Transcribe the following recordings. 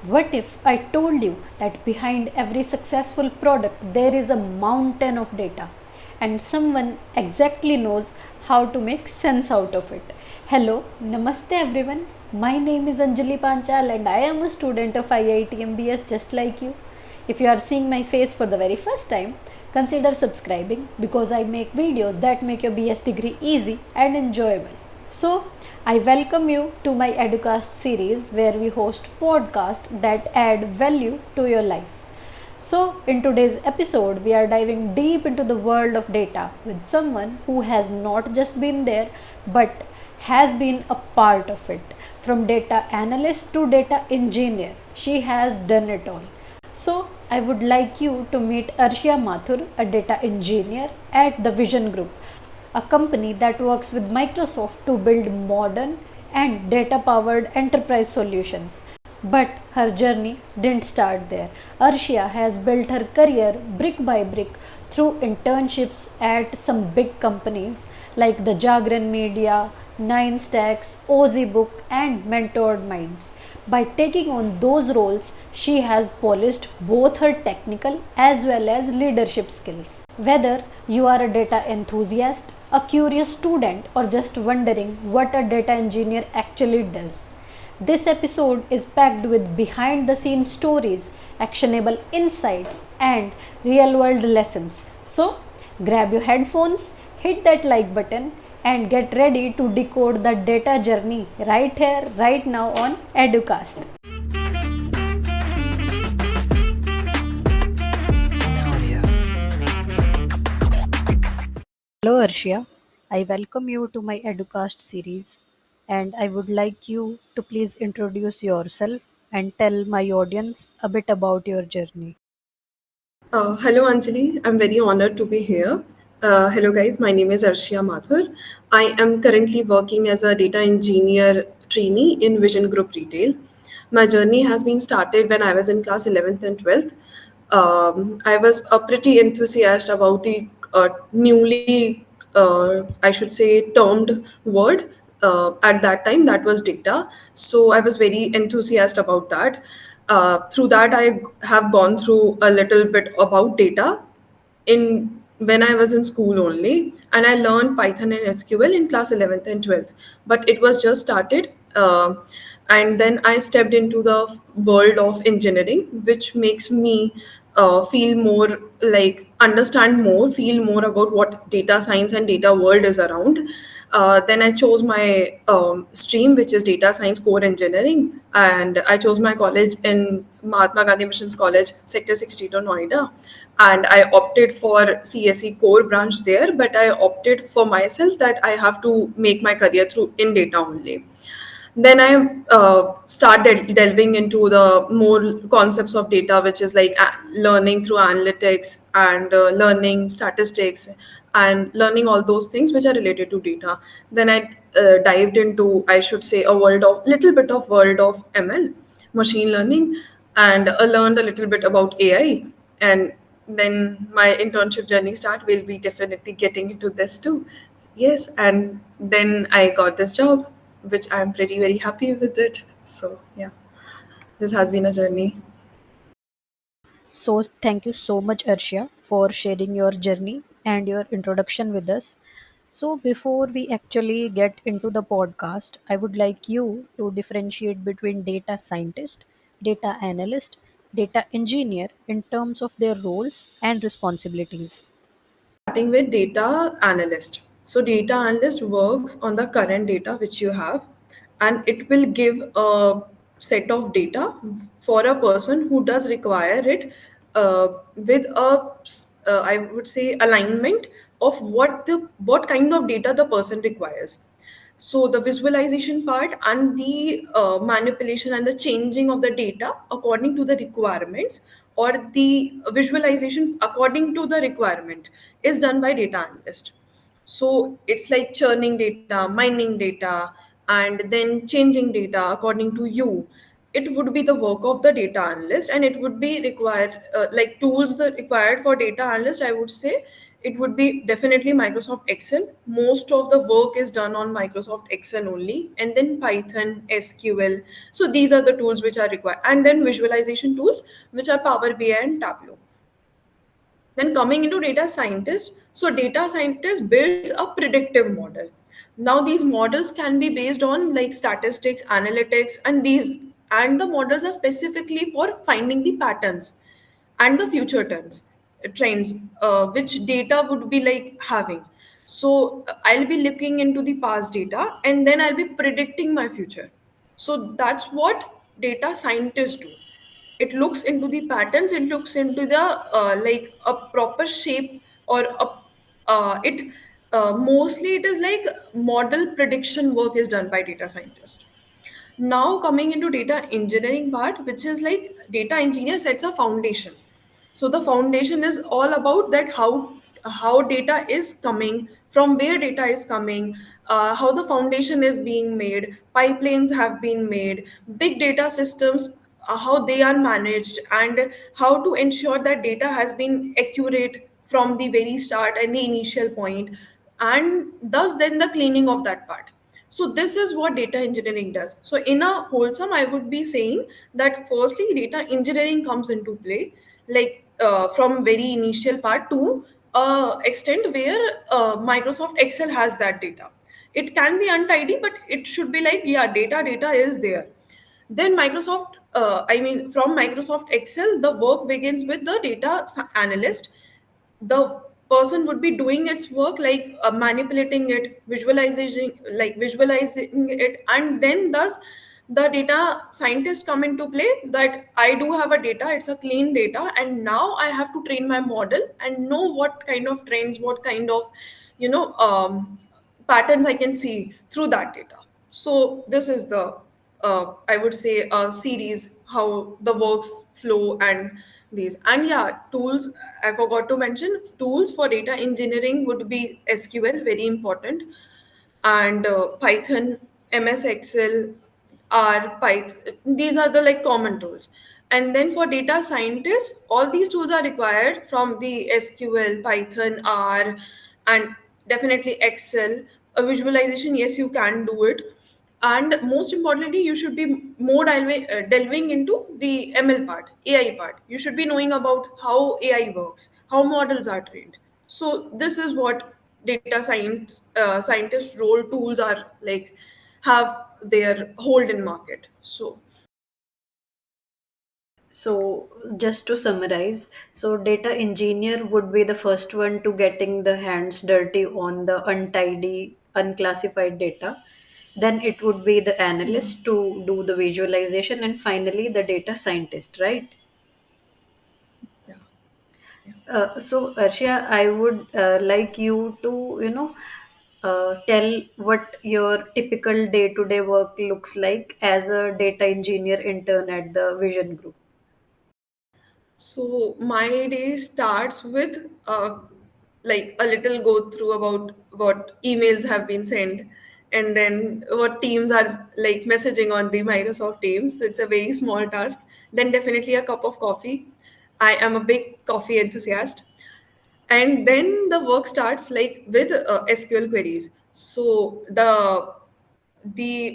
What if I told you that behind every successful product there is a mountain of data and someone exactly knows how to make sense out of it? Hello, namaste everyone. My name is Anjali Panchal and I am a student of IIT MBS just like you. If you are seeing my face for the very first time, consider subscribing because I make videos that make your BS degree easy and enjoyable. So, I welcome you to my Educast series where we host podcasts that add value to your life. So, in today's episode, we are diving deep into the world of data with someone who has not just been there but has been a part of it. From data analyst to data engineer, she has done it all. So, I would like you to meet Arshia Mathur, a data engineer at the Vision Group, a company that works with Microsoft to build modern and data powered enterprise solutions. But her journey didn't start there. Arshia has built her career brick by brick through internships at some big companies like the Jagran Media, Nine Stacks, Ozy Book, and Mentored Minds. By taking on those roles, she has polished both her technical as well as leadership skills. Whether you are a data enthusiast, a curious student, or just wondering what a data engineer actually does, this episode is packed with behind the scenes stories, actionable insights, and real world lessons. So, grab your headphones, hit that like button, and get ready to decode the data journey right here, right now on Educast. Hello, Arshia. I welcome you to my Educast series, and I would like you to please introduce yourself and tell my audience a bit about your journey. Hello, Anjali. I'm very honored to be here. Hello, guys. My name is Arshia Mathur. I am currently working as a data engineer trainee in Vision Group Retail. My journey has been started when I was in class 11th and 12th. I was pretty enthusiastic about the I should say, termed word at that time, that was data. So I was very enthusiastic about that. Through that, I have gone through a little bit about data in when I was in school only, and I learned Python and SQL in class 11th and 12th. But it was just started, and then I stepped into the world of engineering, which makes me feel more like understand more, feel more about what data science and data world is around. Then I chose my stream, which is data science core engineering, and I chose my college in Mahatma Gandhi Missions College, Sector 62, Noida, and I opted for CSE core branch there. But I opted for myself that I have to make my career through in data only. Then I started delving into the more concepts of data, which is like learning through analytics and learning statistics and learning all those things which are related to data. Then I dived into, I should say, a world of little bit of world of ML, machine learning, and learned a little bit about AI. And then my internship journey start. Will be definitely getting into this too. Yes, and then I got this job, which I'm pretty very happy with it. So yeah, this has been a journey. So, thank you so much, Arshia, for sharing your journey and your introduction with us. So, before we actually get into the podcast, I would like you to differentiate between data scientist, data analyst, data engineer in terms of their roles and responsibilities. Starting with data analyst. So data analyst works on the current data which you have, and it will give a set of data for a person who does require it, with I would say, alignment of what kind of data the person requires. So the visualization part and the manipulation and the changing of the data according to the requirements, or the visualization according to the requirement, is done by data analyst. So it's like churning data, mining data, and then changing data according to you. it would be the work of the data analyst, and it would be required like tools that required for data analyst. I would say it would be definitely Microsoft Excel. Most of the work is done on Microsoft Excel only, and then Python, SQL. So these are the tools which are required, and then visualization tools which are Power BI and Tableau. Then coming into data scientist, so data scientist builds a predictive model. Now these models can be based on like statistics, analytics, and these, and the models are specifically for finding the patterns and the future trends, which data would be like having. So I'll be looking into the past data and then I'll be predicting my future. So that's what data scientists do. It looks into the patterns, it looks into the like a proper shape, or a it mostly it is like model prediction work is done by data scientists. Now coming into data engineering part, which is like data engineer sets a foundation. So the foundation is all about that, how data is coming, from where data is coming, how the foundation is being made, pipelines have been made, big data systems, how they are managed, and how to ensure that data has been accurate from the very start and the initial point, and thus then the cleaning of that part. So this is what data engineering does. So in a wholesome, I would be saying that firstly, data engineering comes into play, like from very initial part to extent where Microsoft Excel has that data. It can be untidy, but it should be like, yeah, data is there. Then from Microsoft Excel, the work begins with the analyst. The person would be doing its work, like manipulating it, visualizing it, and then thus the data scientist come into play, that I do have a data, it's a clean data, and now I have to train my model and know what kind of trends, what kind of patterns I can see through that data. So this is the I would say a series how the works flow, and these, and yeah, tools. I forgot to mention tools for data engineering would be SQL, very important, and Python, MS Excel, R, Python. These are the like common tools. And then for data scientists, all these tools are required from the SQL, Python, R, and definitely Excel. A visualization, yes, you can do it. And most importantly, you should be more delving into the ML part, AI part. You should be knowing about how AI works, how models are trained. So this is what data scientist role tools are like, have their hold in market. So So, just to summarize, so data engineer would be the first one to getting the hands dirty on the untidy, unclassified data. Then it would be the yeah, analyst to do the visualization, and finally the data scientist, right? yeah, yeah. So, Arshia, I would like you to, tell what your typical day-to-day work looks like as a data engineer intern at the Vision Group. So my day starts with like a little go through about what emails have been sent, and then what teams are like messaging on the Microsoft Teams. It's a very small task. Then definitely a cup of coffee. I am a big coffee enthusiast. And then the work starts like with SQL queries. So the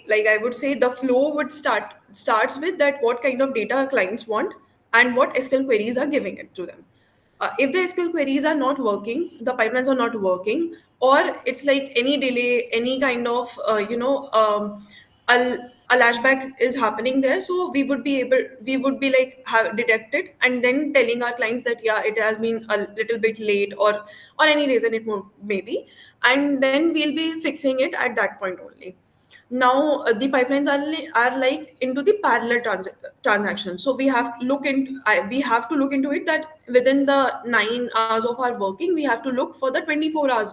like I would say the flow would starts with that, what kind of data our clients want and what SQL queries are giving it to them. If the SQL queries are not working, the pipelines are not working, or it's like any delay, any kind of a lashback is happening there, so we would be like have detected and then telling our clients that yeah, it has been a little bit late, or any reason it may be, and then we'll be fixing it at that point only. Now the pipelines are like into the parallel transactions, so we have to look into it that within the 9 hours of our working, we have to look for the 24 hours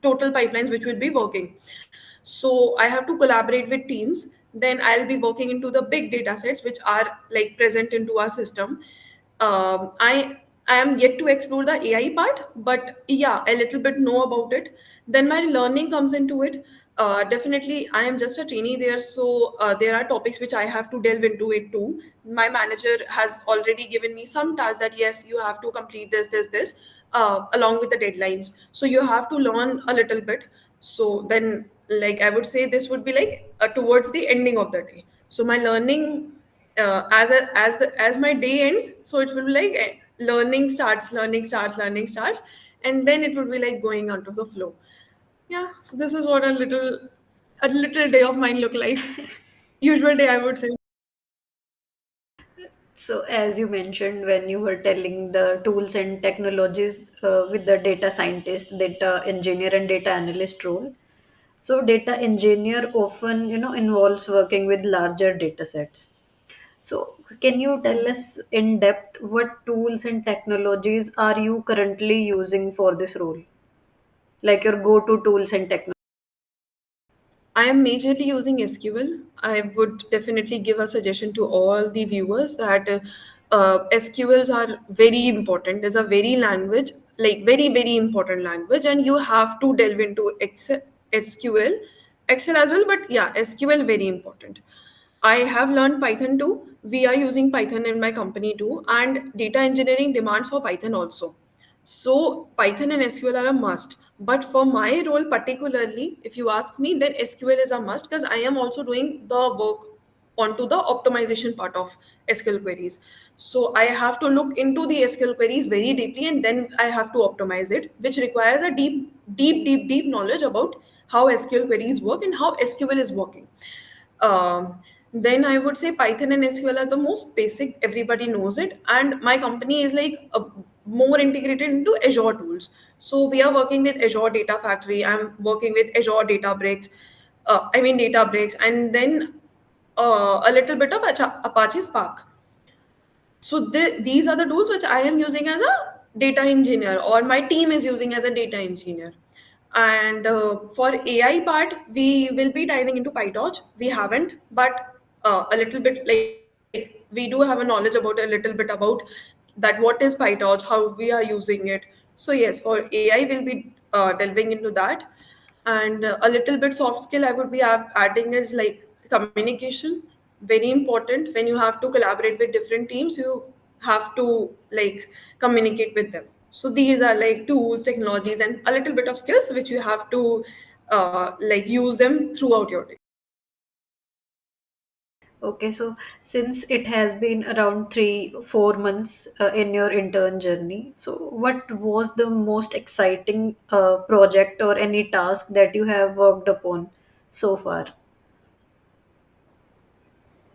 total pipelines which will be working. So I have to collaborate with teams. Then I'll be working into the big data sets which are like present into our system. I I am yet to explore the AI part, but yeah, a little bit know about it. Then my learning comes into it. Definitely, I am just a trainee there, so there are topics which I have to delve into it too. My manager has already given me some tasks that yes, you have to complete this, along with the deadlines. So you have to learn a little bit. So then, like I would say, this would be like towards the ending of the day. So my learning as my day ends, so it will be like learning starts, and then it would be like going onto the flow. Yeah, so this is what a little day of mine look like. Usual day, I would say. So, as you mentioned when you were telling the tools and technologies with the data scientist, data engineer, and data analyst role, so data engineer often involves working with larger data sets. So, can you tell Yes. us in depth what tools and technologies are you currently using for this role? Like your go-to tools and technologies. I am majorly using SQL. I would definitely give a suggestion to all the viewers that SQLs are very important. It's a very language, like very, very important language, and you have to delve into SQL, Excel as well. But yeah, SQL very important. I have learned Python too. We are using Python in my company too, and data engineering demands for Python also. So Python and SQL are a must. But for my role particularly, if you ask me, then SQL is a must because I am also doing the work onto the optimization part of SQL queries. So I have to look into the SQL queries very deeply and then I have to optimize it, which requires a deep knowledge about how SQL queries work and how SQL is working. Then I would say Python and SQL are the most basic. Everybody knows it, and my company is like more integrated into Azure tools. So we are working with Azure Data Factory. I'm working with Azure Databricks. Databricks, and then a little bit of Apache Spark. So these are the tools which I am using as a data engineer, or my team is using as a data engineer. And for AI part, we will be diving into PyTorch. We haven't, but a little bit, like we do have a knowledge about a little bit about that what is PyTorch, how we are using it. So yes, for AI, we'll be delving into that. And a little bit soft skill I would be adding is like communication. Very important. When you have to collaborate with different teams, you have to like communicate with them. So these are like tools, technologies, and a little bit of skills which you have to like use them throughout your day. Okay, so since it has been around 3 4 months in your intern journey, so what was the most exciting project or any task that you have worked upon so far?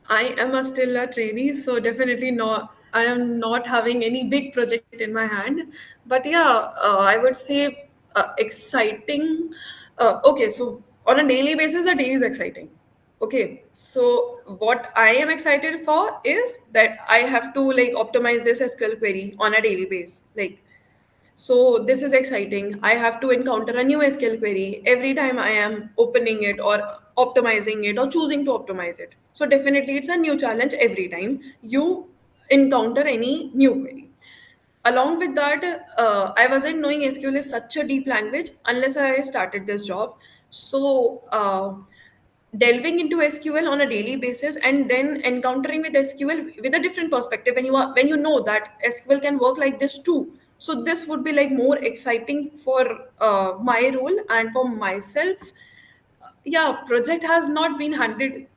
I am still a trainee, so definitely not. I am not having any big project in my hand. But yeah, I would say exciting. Okay, so on a daily basis, the day is exciting. Okay, so what I am excited for is that I have to like optimize this SQL query on a daily basis. Like, so this is exciting. I have to encounter a new SQL query every time I am opening it or optimizing it or choosing to optimize it. So definitely it's a new challenge every time you encounter any new query. Along with that, I wasn't knowing SQL is such a deep language unless I started this job. So delving into SQL on a daily basis and then encountering with SQL with a different perspective when you know that SQL can work like this too. So this would be like more exciting for my role and for myself. Yeah, project has not been handed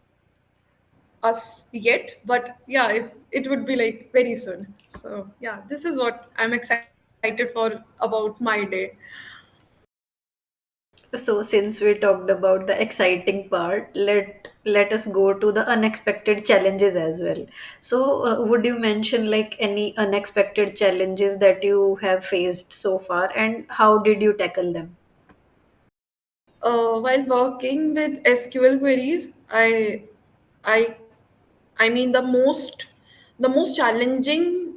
us yet, but yeah, if it would be like very soon. So yeah, this is what I'm excited for about my day. So since we talked about the exciting part, let us go to the unexpected challenges as well. So would you mention like any unexpected challenges that you have faced so far, and how did you tackle them? While working with SQL queries, I, I mean the most challenging,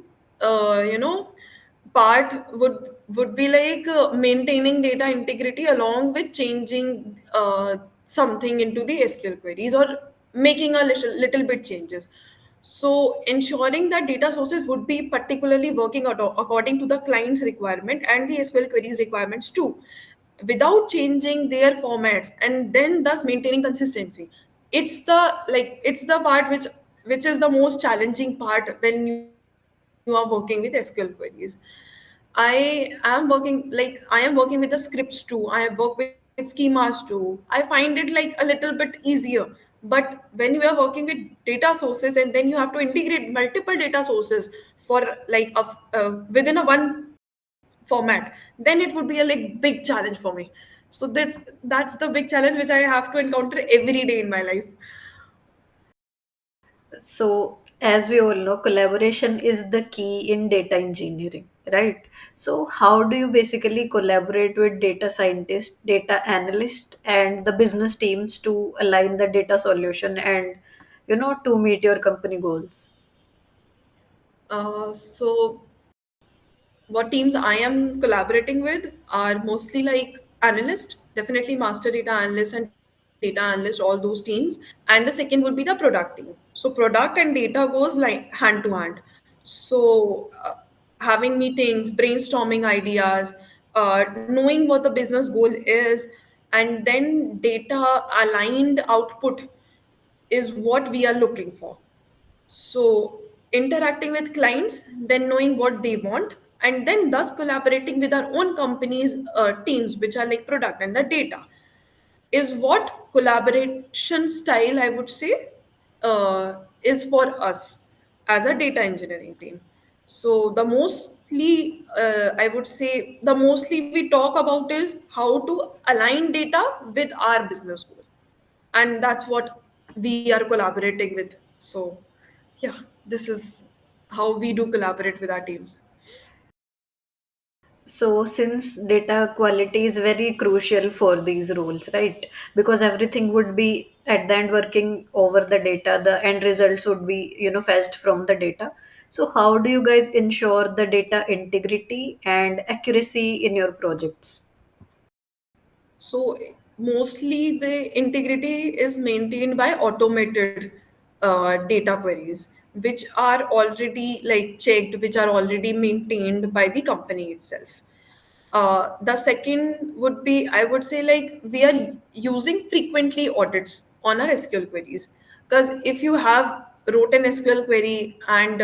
part would be like maintaining data integrity along with changing something into the SQL queries or making a little bit changes. So ensuring that data sources would be particularly working according to the client's requirement and the SQL queries requirements too, without changing their formats, and then thus maintaining consistency. It's the part which is the most challenging part when you are working with SQL queries. I am working with the scripts too. I have worked with schemas too. I find it like a little bit easier. But when you are working with data sources and then you have to integrate multiple data sources for within a one format, then it would be a like big challenge for me. So that's the big challenge which I have to encounter every day in my life. So, as we all know, collaboration is the key in data engineering, right? So, how do you basically collaborate with data scientists, data analysts, and the business teams to align the data solution and, to meet your company goals? So what teams I am collaborating with are mostly like analyst, definitely master data analyst and data analyst, all those teams. And the second would be the product team. So product and data goes like hand to hand. So having meetings, brainstorming ideas, knowing what the business goal is, and then data aligned output is what we are looking for. So, interacting with clients, then knowing what they want, and then thus collaborating with our own companies' teams, which are like product and the data, is what collaboration style, I would say, is for us as a data engineering team. So, I would say, the mostly we talk about is how to align data with our business goal, and that's what we are collaborating with. So yeah, this is how we do collaborate with our teams. So, since data quality is very crucial for these roles, right? Because everything would be at the end working over the data, the end results would be, fetched from the data. So, how do you guys ensure the data integrity and accuracy in your projects? So mostly the integrity is maintained by automated data queries, which are already like checked, which are already maintained by the company itself. The second would be, I would say, like we are using frequently audits on our SQL queries. Because if you have wrote an SQL query and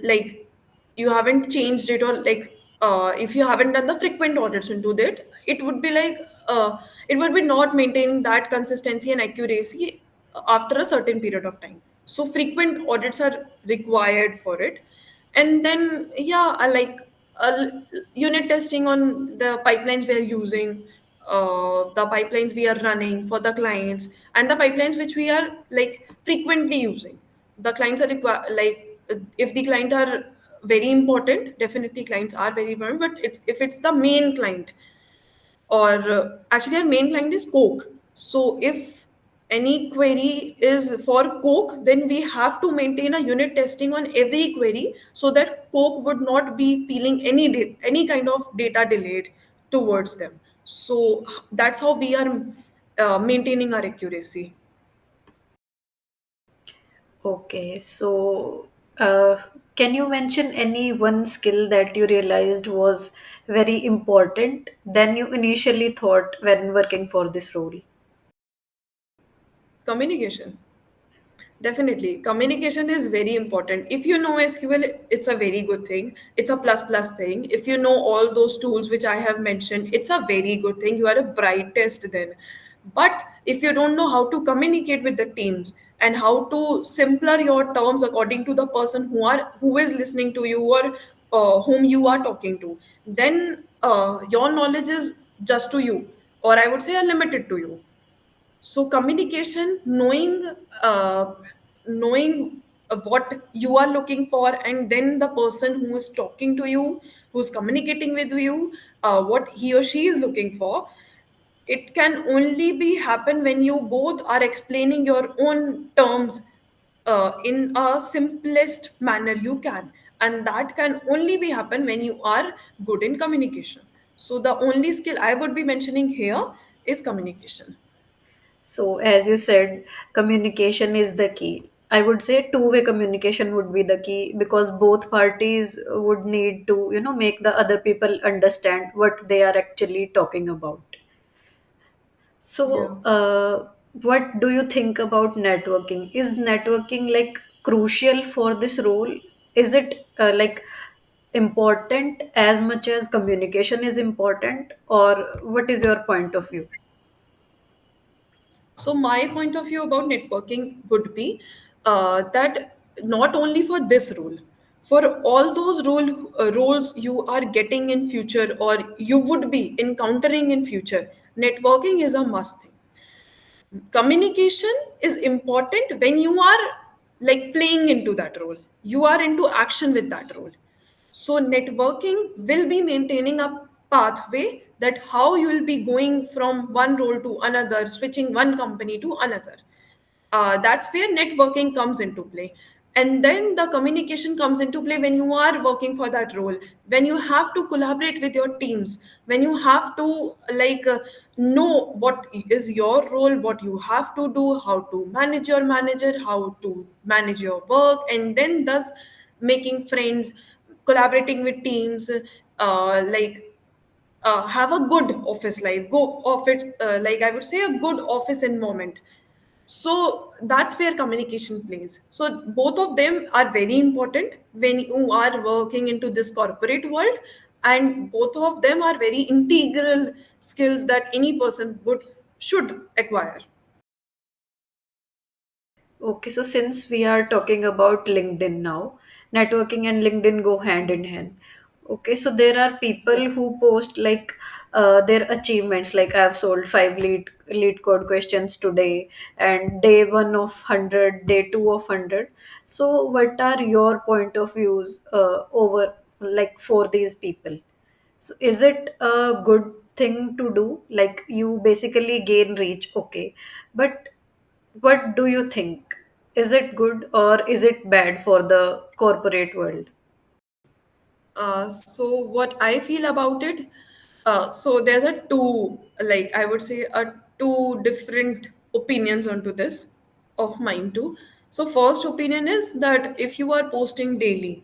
like you haven't changed it, or like if you haven't done the frequent audits into that, it would be like it would be not maintaining that consistency and accuracy after a certain period of time. So frequent audits are required for it. And then yeah, I like uh, unit testing on the pipelines we are using, the pipelines we are running for the clients, and the pipelines which we are like frequently using. The clients are if the client are very important, definitely clients are very important, but if it's the main client, or actually our main client is Coke. So if any query is for Coke, then we have to maintain a unit testing on every query so that Coke would not be feeling any kind of data delayed towards them. So that's how we are maintaining our accuracy. Okay, so uh, can you mention any one skill that you realized was very important than you initially thought when working for this role? Communication. Definitely. Communication is very important. If you know SQL, it's a very good thing. It's a plus plus thing. If you know all those tools which I have mentioned, it's a very good thing. You are a brightest then. But if you don't know how to communicate with the teams and how to simpler your terms according to the person who is listening to you, or whom you are talking to, then your knowledge is just to you, or I would say limited to you. So communication, uh, knowing what you are looking for, and then the person who is talking to you, who's communicating with you, what he or she is looking for, it can only be happen when you both are explaining your own terms in a simplest manner you can, and that can only be happen when you are good in communication. So the only skill I would be mentioning here is communication. So, as you said, communication is the key. I would say two-way communication would be the key, because both parties would need to, make the other people understand what they are actually talking about. Yeah. So, what do you think about networking? Is networking like crucial for this role? Is it like important as much as communication is important, or what is your point of view? So my point of view about networking would be that not only for this role, for all those roles you are getting in future or you would be encountering in future, networking is a must thing. Communication is important when you are like playing into that role, you are into action with that role. So networking will be maintaining a pathway that how you will be going from one role to another, switching one company to another. That's where networking comes into play. And then the communication comes into play when you are working for that role, when you have to collaborate with your teams, when you have to know what is your role, what you have to do, how to manage your manager, how to manage your work, and then thus making friends, collaborating with teams, have a good office life, go off it, I would say a good office environment. So that's where communication plays. So both of them are very important when you are working into this corporate world, and both of them are very integral skills that any person would should acquire. Okay, so since we are talking about LinkedIn now, networking and LinkedIn go hand in hand. Okay, so there are Yeah. people who post like their achievements, like I've sold five lead code questions today, and day one of 100, day two of 100. So, what are your point of views over like for these people? So, is it a good thing to do? Like you basically gain reach, okay, but what do you think? Is it good or is it bad for the corporate world? So what I feel about it, so there's a two, like I would say, a two different opinions onto this of mine too. So first opinion is that if you are posting daily,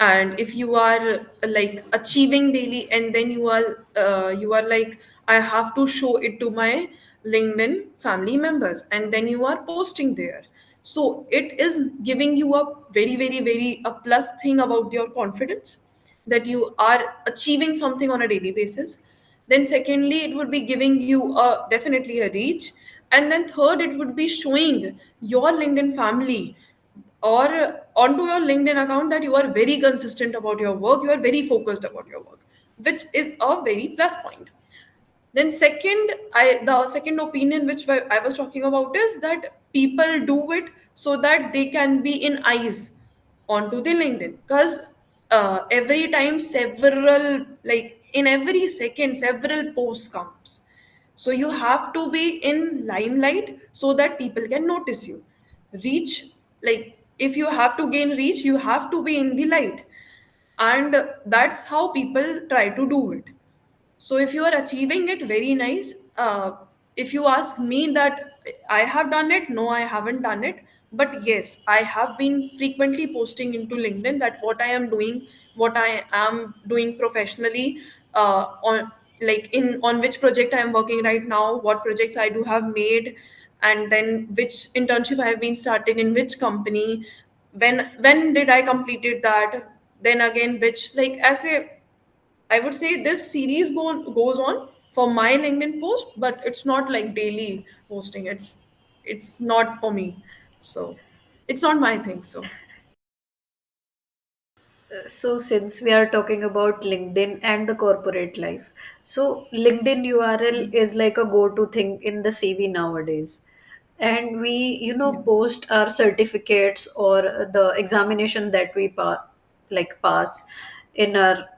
and if you are like achieving daily, and then you are like, I have to show it to my LinkedIn family members, and then you are posting there, so it is giving you a very very very a plus thing about your confidence that you are achieving something on a daily basis. Then secondly, it would be giving you a definitely a reach. And then third, it would be showing your LinkedIn family or onto your LinkedIn account that you are very consistent about your work, you are very focused about your work, which is a very plus point. Then second, the second opinion which I was talking about is that people do it so that they can be in eyes onto the LinkedIn, because every time several, like in every second several posts comes, so you have to be in limelight so that people can notice you. Reach, like if you have to gain reach, you have to be in the light, and that's how people try to do it. So if you are achieving it, very nice. If you ask me that I have done it, no, I haven't done it. But yes, I have been frequently posting into LinkedIn that what I am doing, what I am doing professionally, on like in on which project I am working right now, what projects I do have made, and then which internship I have been started in which company, when did I completed that, then again which, like as a, I would say this series goes on for my LinkedIn post, but it's not like daily posting. It's not for me. So it's not my thing. So So, since we are talking about LinkedIn and the corporate life, so LinkedIn URL is like a go to thing in the CV nowadays. And we, yeah. post our certificates or the examination that we pass in our,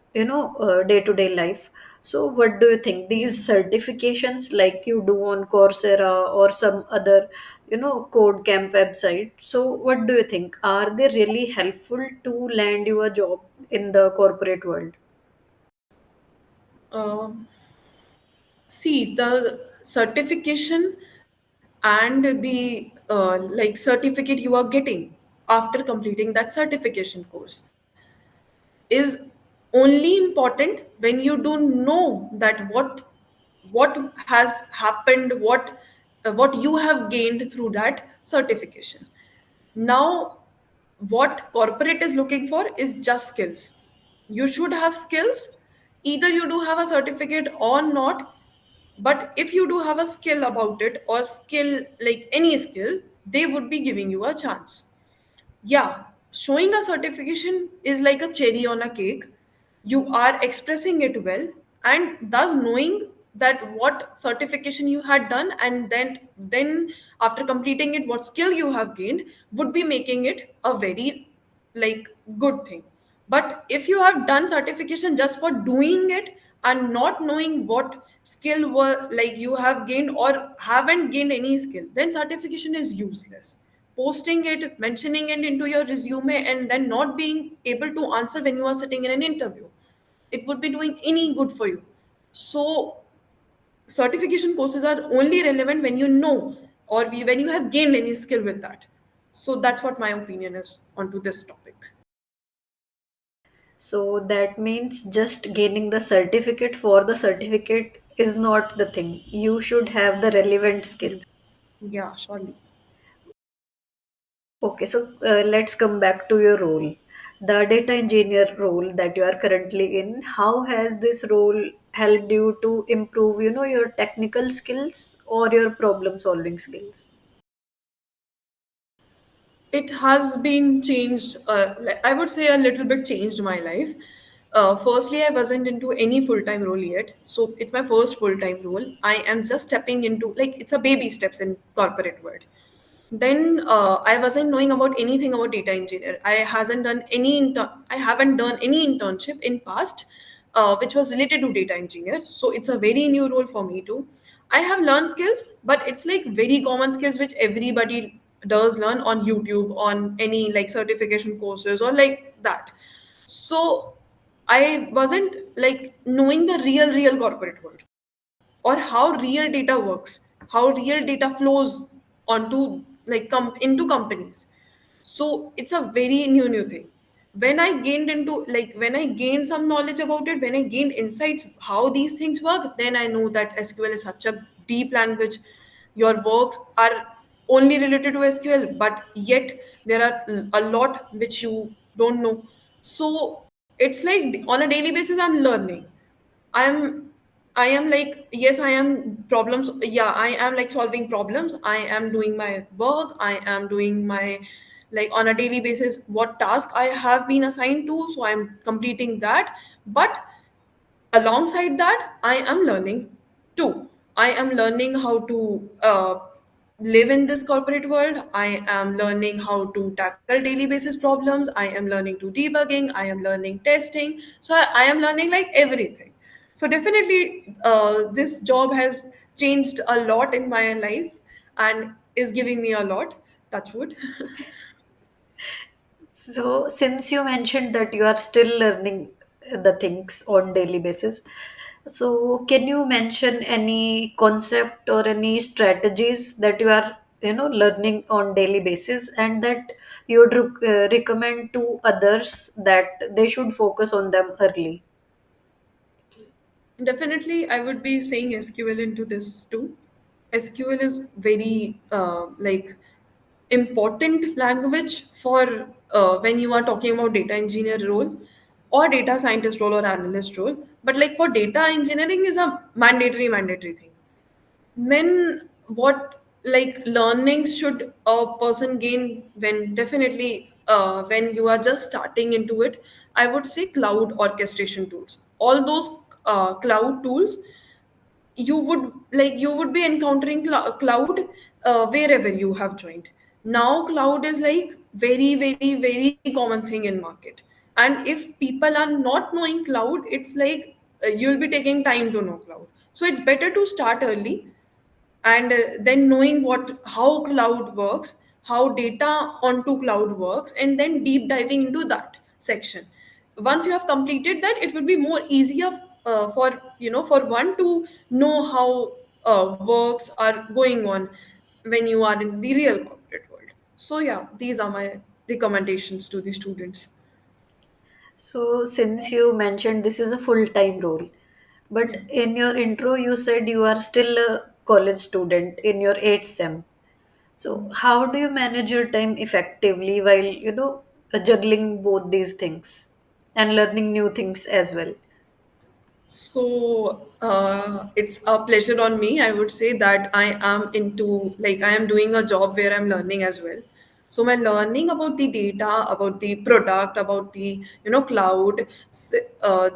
day to day life. So, what do you think? Yeah. These certifications, like you do on Coursera or some other, code camp website. So, what do you think? Are they really helpful to land you a job in the corporate world? Um, See, the certification and the like certificate you are getting after completing that certification course is only important when you do know that what has happened, what you have gained through that certification. Now, what corporate is looking for is just skills. You should have skills, either you do have a certificate or not, but if you do have a skill about it, or skill like any skill, they would be giving you a chance. Yeah, showing a certification is like a cherry on a cake. You are expressing it well, and thus knowing that what certification you had done, and then after completing it, what skill you have gained would be making it a very like good thing. But if you have done certification just for doing it and not knowing what skill were like you have gained or haven't gained any skill, then certification is useless. Posting it, mentioning it into your resume, and then not being able to answer when you are sitting in an interview, it would be doing any good for you. So certification courses are only relevant when you know, or when you have gained any skill with that. So that's what my opinion is onto this topic. So that means just gaining the certificate for the certificate is not the thing. You should have the relevant skills. Yeah, surely. Okay, so let's come back to your role. The data engineer role that you are currently in, how has this role helped you to improve, your technical skills or your problem solving skills? It has been changed, I would say a little bit changed my life. Firstly, I wasn't into any full-time role yet, so it's my first full-time role. I am just stepping into, like, it's a baby steps in corporate world. Then I wasn't knowing about anything about data engineer. I haven't done any internship in past which was related to data engineer, so it's a very new role for me too. I have learned skills, but it's like very common skills which everybody does learn on YouTube, on any like certification courses or like that. So I wasn't like knowing the real corporate world, or how real data works, how real data flows onto like into companies. So it's a very new thing. When I gained some knowledge about it, when I gained insights how these things work, then I know that SQL is such a deep language. Your works are only related to SQL, but yet there are a lot which you don't know. So it's like on a daily basis I'm learning. I'm I am like, yes, I am problems. Yeah, I am like solving problems. I am doing my work. I am doing my like on a daily basis what task I have been assigned to. So I'm completing that. But alongside that, I am learning too. I am learning how to live in this corporate world. I am learning how to tackle daily basis problems. I am learning to debugging. I am learning testing. So I am learning like everything. So definitely this job has changed a lot in my life and is giving me a lot. Touch wood. So, since you mentioned that you are still learning the things on daily basis, so can you mention any concept or any strategies that you are, learning on daily basis and that you would recommend to others that they should focus on them early? Definitely, I would be saying SQL into this too. SQL is very like important language for when you are talking about data engineer role or data scientist role or analyst role. But like for data engineering is a mandatory thing. Then what like learnings should a person gain when definitely when you are just starting into it? I would say cloud orchestration tools. All those cloud tools you would be encountering cloud wherever you have joined. Now cloud is like very common thing in market, and if people are not knowing cloud, it's like you'll be taking time to know cloud. So it's better to start early, and then knowing what how cloud works, how data onto cloud works, and then deep diving into that section. Once you have completed that, it will be more easier for for one to know how works are going on. when you are in the real corporate world. So yeah, these are my recommendations to the students. So, since you mentioned this is a full time role, Yeah. but in your intro, you said you are still a college student in your 8th sem. So, how do you manage your time effectively while, juggling both these things and learning new things as well? So it's a pleasure on me. I would say that I am into, like, I am doing a job where I'm learning as well. So my learning about the data, about the product, about the cloud,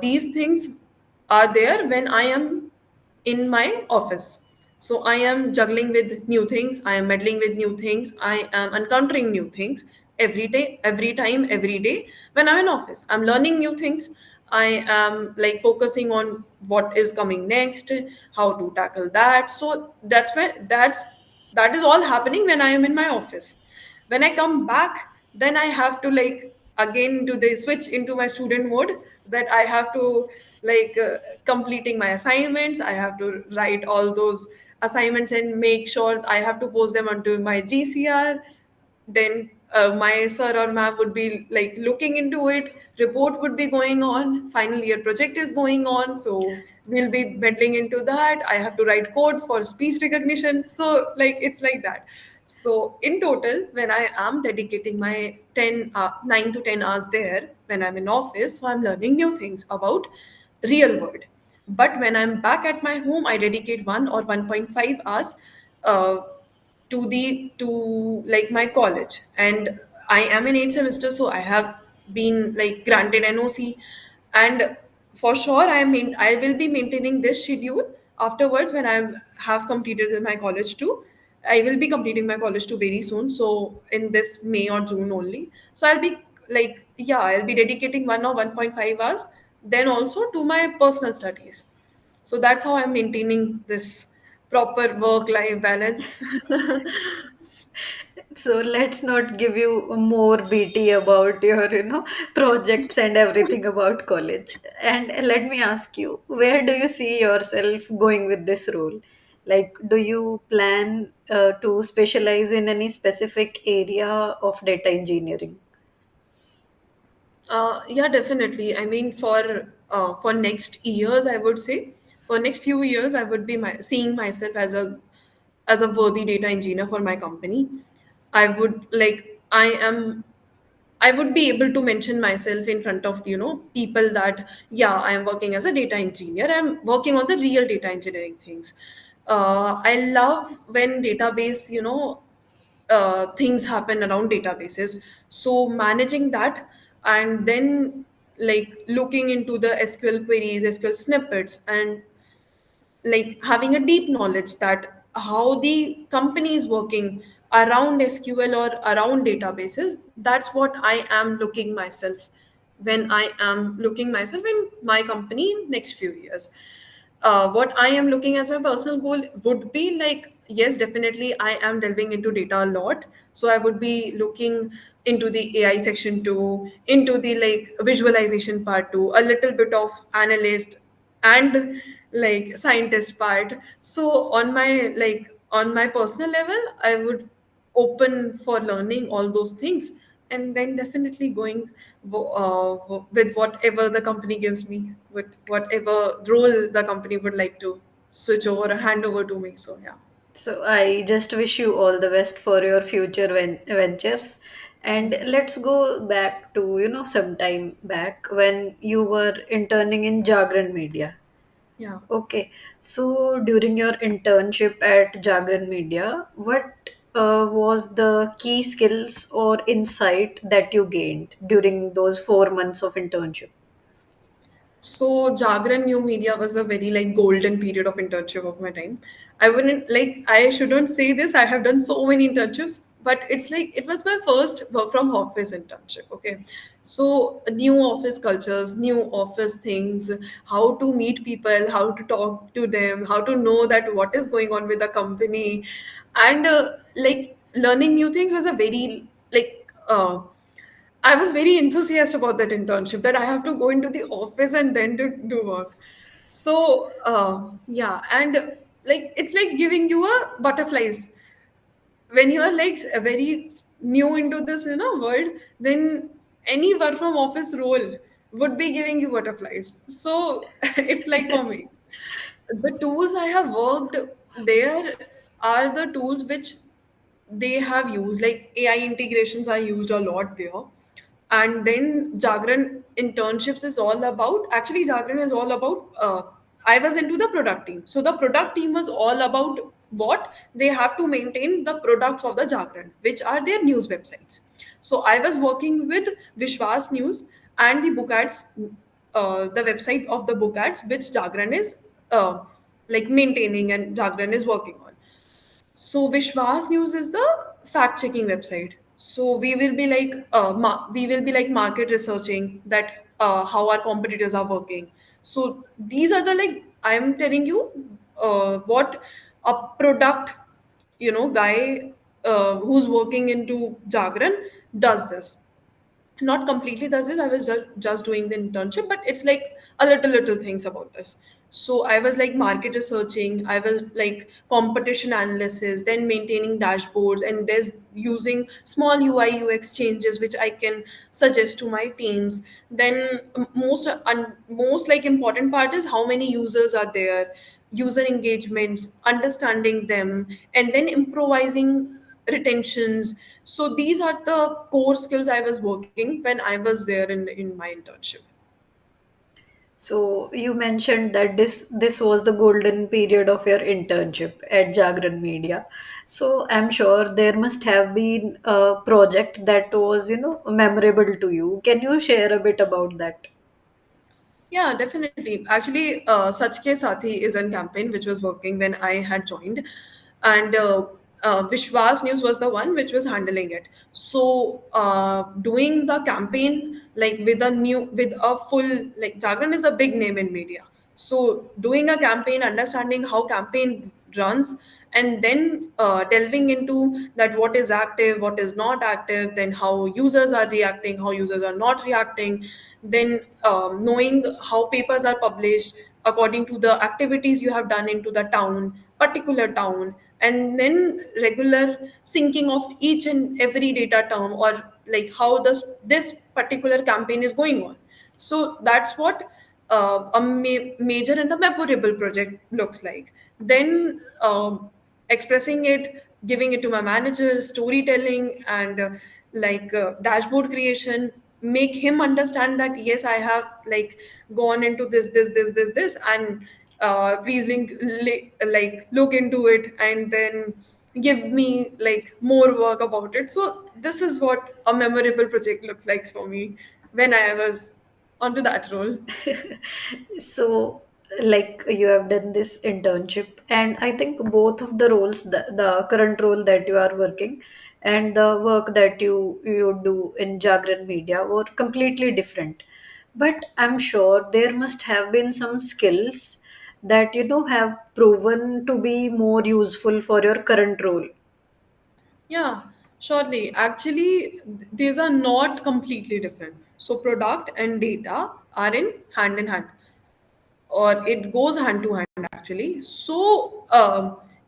these things are there when I am in my office. So I am juggling with new things, I am meddling with new things, I am encountering new things every day, every time, every day. When I'm in office, I'm learning new things. I am like focusing on what is coming next, how to tackle that. So that is all happening when I am in my office. When I come back, then I have to like again do the switch into my student mode, that I have to like completing my assignments. I have to write all those assignments and make sure I have to post them onto my GCR. Then my sir or ma'am would be like looking into it, report would be going on, final year project is going on, so we'll be meddling into that. I have to write code for speech recognition, so like it's like that. So in total, when I am dedicating my 9 to 10 hours there when I'm in office, so I'm learning new things about real world. But when I'm back at my home, I dedicate 1 or 1.5 hours uh, to like my college. And I am in 8th semester, so I have been like granted NOC. And for sure I will be maintaining this schedule afterwards when I have completed my college too. I will be completing my college too very soon, so in this May or June only. So I'll be like, yeah, I'll be dedicating 1 or 1.5 hours then also to my personal studies. So that's how I'm maintaining this proper work life balance. So let's not give you more BT about your, projects and everything about college. And let me ask you, where do you see yourself going with this role? Like, do you plan to specialize in any specific area of data engineering? Yeah, definitely. I mean, for next years, I would say for next few years, I would be seeing myself as a worthy data engineer for my company. I would like I would be able to mention myself in front of people that yeah, I am working as a data engineer. I'm working on the real data engineering things. I love when database things happen around databases. So managing that, and then like looking into the SQL queries, SQL snippets, and like having a deep knowledge that how the company is working around SQL or around databases. That's what I am looking myself when I am looking myself in my company in next few years. What I am looking as my personal goal would be like, yes, definitely I am delving into data a lot. So I would be looking into the AI section too, into the like visualization part too, a little bit of analyst and like scientist part. So on my personal level, I would open for learning all those things, and then definitely going with whatever the company gives me, with whatever role the company would like to switch over or hand over to me. So yeah. So I just wish you all the best for your future ventures. And let's go back to, some time back when you were interning in Jagran Media. Yeah. Okay, so during your internship at Jagran Media, what was the key skills or insight that you gained during those 4 months of internship? So Jagran New Media was a very like golden period of internship of my time. I shouldn't say this. I have done so many internships, but it's like it was my first work from office internship. Okay, so new office cultures, new office things, how to meet people, how to talk to them, how to know that what is going on with the company, and like learning new things was a very I was very enthusiastic about that internship, that I have to go into the office and then to do work. So yeah, and like it's like giving you a butterflies. when you are like very new into this world, then any work from office role would be giving you butterflies. So it's like for me, the tools I have worked there are the tools which they have used, like AI integrations are used a lot there. And then Jagran internships is all about, actually Jagran is all about, I was into the product team. So the product team was all about what they have to maintain the products of the Jagran, which are their news websites. So I was working with Vishwas News and the book ads, the website of the book ads, which Jagran is like maintaining and Jagran is working on. So Vishwas News is the fact checking website. So we will be like market researching that how our competitors are working. So these are the, like I am telling you what a product, guy who's working into Jagran does this. Not completely does this. I was just doing the internship, but it's like a little things about this. So I was like market researching, I was like competition analysis, then maintaining dashboards, and there's using small UI UX changes which I can suggest to my teams. Then most like important part is how many users are there, user engagements, understanding them, and then improvising retentions. So these are the core skills I was working when I was there in my internship. So you mentioned that this was the golden period of your internship at Jagran Media. So I'm sure there must have been a project that was, memorable to you. Can you share a bit about that? Yeah, definitely. Actually, Sach Ke Sathi is a campaign which was working when I had joined, and Vishwas News was the one which was handling it. So, doing the campaign like with a full, like Jagran is a big name in media. So, doing a campaign, understanding how campaign runs, and then delving into that what is active, what is not active, then how users are reacting, how users are not reacting, then knowing how papers are published according to the activities you have done into the particular town, and then regular syncing of each and every data term, or like how this particular campaign is going on. So that's what a major and the memorable project looks like. Then expressing it, giving it to my manager, storytelling, and dashboard creation, make him understand that yes, I have like gone into this, and please look into it, and then give me like more work about it. So this is what a memorable project looks like for me when I was onto that role. So, like you have done this internship, and I think both of the roles, the current role that you are working and the work that you do in Jagran Media were completely different. But I'm sure there must have been some skills that have proven to be more useful for your current role. Yeah, surely. Actually, these are not completely different. So, product and data are in hand, or it goes hand to hand actually. So,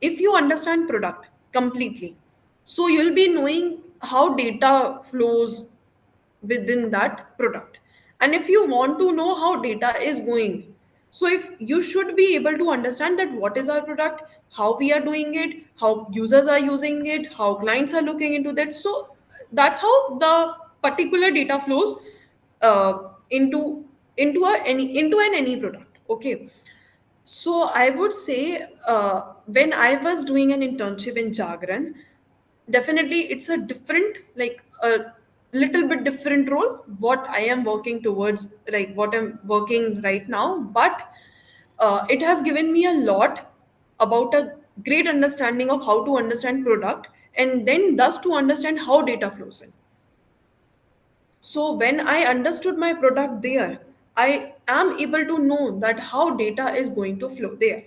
if you understand product completely, so you'll be knowing how data flows within that product. And if you want to know how data is going, so if you should be able to understand that what is our product, how we are doing it, how users are using it, how clients are looking into that. So that's how the particular data flows into any product. Okay. So I would say when I was doing an internship in Jagran, definitely it's a different, like a little bit different role what I am working towards, like what I'm working right now. But it has given me a lot about a great understanding of how to understand product, and then thus to understand how data flows in. So when I understood my product there, I am able to know that how data is going to flow there.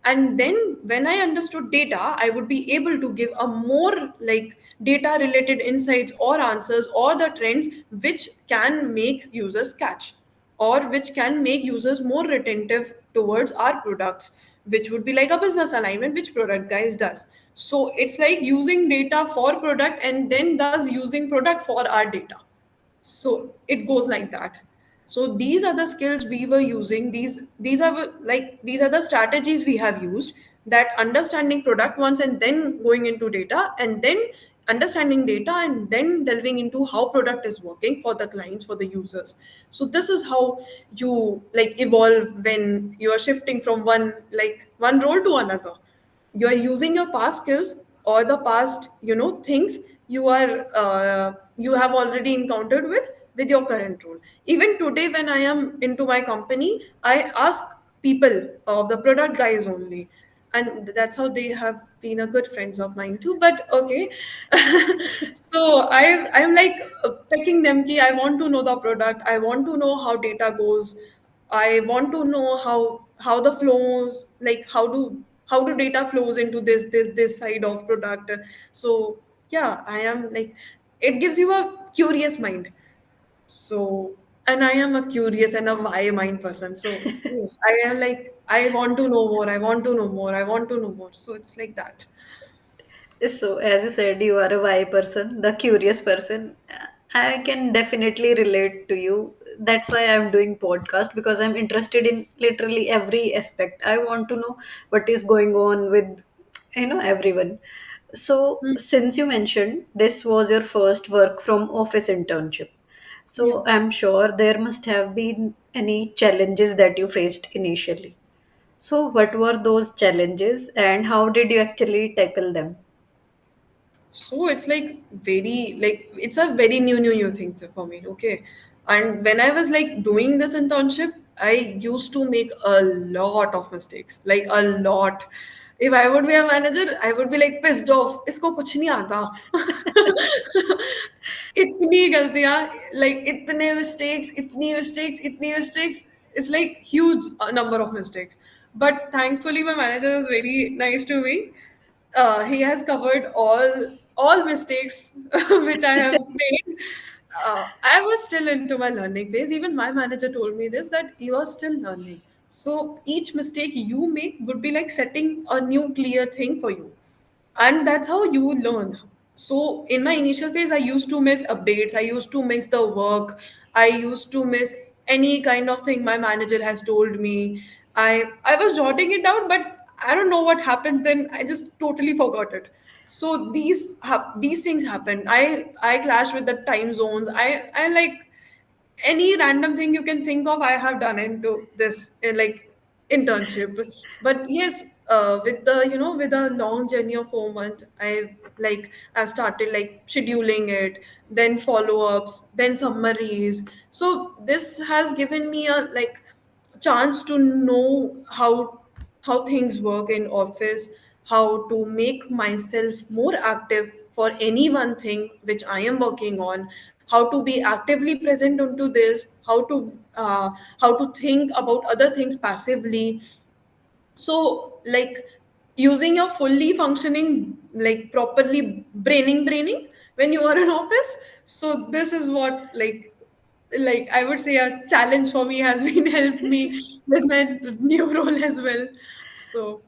And then when I understood data, I would be able to give a more like data related insights or answers or the trends which can make users catch, or which can make users more retentive towards our products, which would be like a business alignment, which product guys does. So it's like using data for product and then does using product for our data. So it goes like that. So these are the skills we were using. These are like these are the strategies we have used, that understanding product once and then going into data, and then understanding data and then delving into how product is working for the clients, for the users. So this is how you like evolve when you are shifting from one role to another. You are using your past skills or the past things you have already encountered with your current role. Even today when I am into my company, I ask people of the product guys only, and that's how they have been a good friends of mine too, but okay. So I'm like pecking them ki I want to know the product, I want to know how data goes, I want to know how the flows, like how do data flows into this side of product. So yeah, I am like, it gives you a curious mind. So, and I am a curious and a why mind person. So yes, I am like, I want to know more, I want to know more, I want to know more. So it's like that. So, as you said, you are a why person, the curious person. I can definitely relate to you. That's why I'm doing podcast, because I'm interested in literally every aspect. I want to know what is going on with everyone. So, Hmm. since you mentioned this was your first work from office internship, Yeah. so I'm sure there must have been any challenges that you faced initially. So, what were those challenges and how did you actually tackle them? So it's like very like it's a very new thing for me. Okay. And when I was like doing this internship, I used to make a lot of mistakes. Like a lot. If I would be a manager, I would be like pissed off. इसको कुछ नहीं आता. इतनी गलतियां, like इतनी mistakes. It's like huge number of mistakes. But thankfully, my manager was very nice to me. He has covered all mistakes which I have made. I was still into my learning phase. Even my manager told me this, that you are still learning. So each mistake you make would be like setting a new clear thing for you, and that's how you learn. So in my initial phase, I used to miss updates, I used to miss the work, I used to miss any kind of thing my manager has told me. I was jotting it down, but I don't know what happens then, I just totally forgot it. So these things happen. I clash with the time zones. I like any random thing you can think of, I have done into this like internship. But yes, with the with a long journey of 4 months, I started like scheduling it, then follow-ups, then summaries. So this has given me a like chance to know how things work in office, how to make myself more active for any one thing which I am working on, how to be actively present onto this, how to think about other things passively. So like using your fully functioning, like properly braining when you are in office. So this is what like I would say a challenge for me has been helped me with my new role as well. So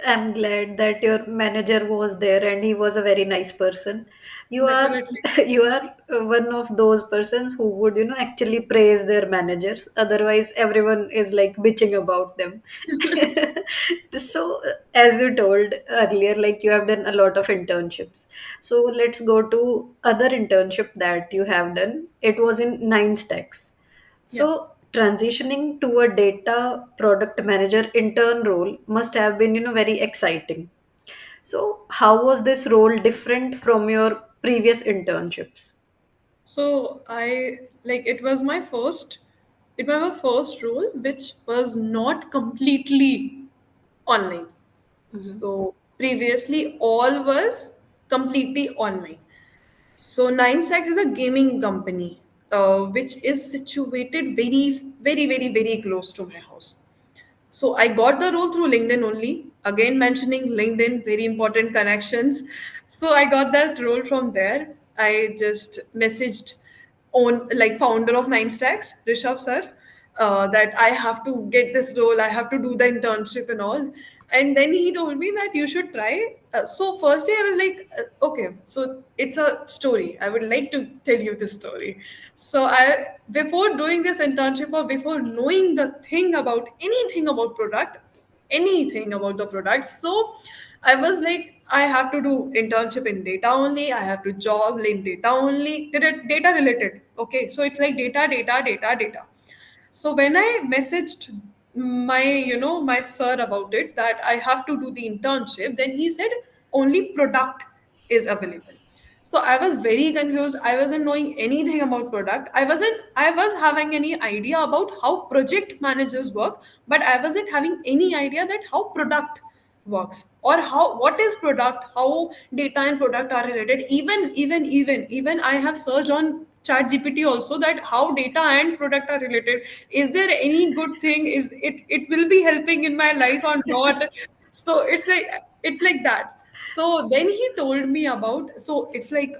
I'm glad that your manager was there and he was a very nice person. You are definitely. you are one of those persons who would actually praise their managers. Otherwise, everyone is like bitching about them. So, as you told earlier, like you have done a lot of internships. So let's go to other internship that you have done. It was in Nine Stacks. Yeah. So transitioning to a data product manager intern role must have been, very exciting. So how was this role different from your previous internships? So I like it was my first role which was not completely online. So previously all was completely online. So Nine Stacks is a gaming company, which is situated very close to my house. So I got the role through LinkedIn only. Again, mentioning LinkedIn, very important connections. So I got that role from there. I just messaged on like founder of Nine Stacks, Rishabh sir. that I have to get this role, I have to do the internship and all. And then he told me that you should try. So first day I was like, okay, so it's a story. I would like to tell you this story. So I, before doing this internship or before knowing the thing about anything about product, anything about the product, so I was like, I have to do internship in data only. I have to job in data only. Data related. Okay, so it's like data, data, data, data. So when I messaged my sir about it, that I have to do the internship, then he said only product is available. So I was very confused. I wasn't knowing anything about product. I was having any idea about how project managers work, but I wasn't having any idea that how product works, or how, what is product, how data and product are related. Even I have searched on chat gpt also that how data and product are related. Is there any good thing, is it will be helping in my life or not? So it's like that. So then he told me about, so it's like,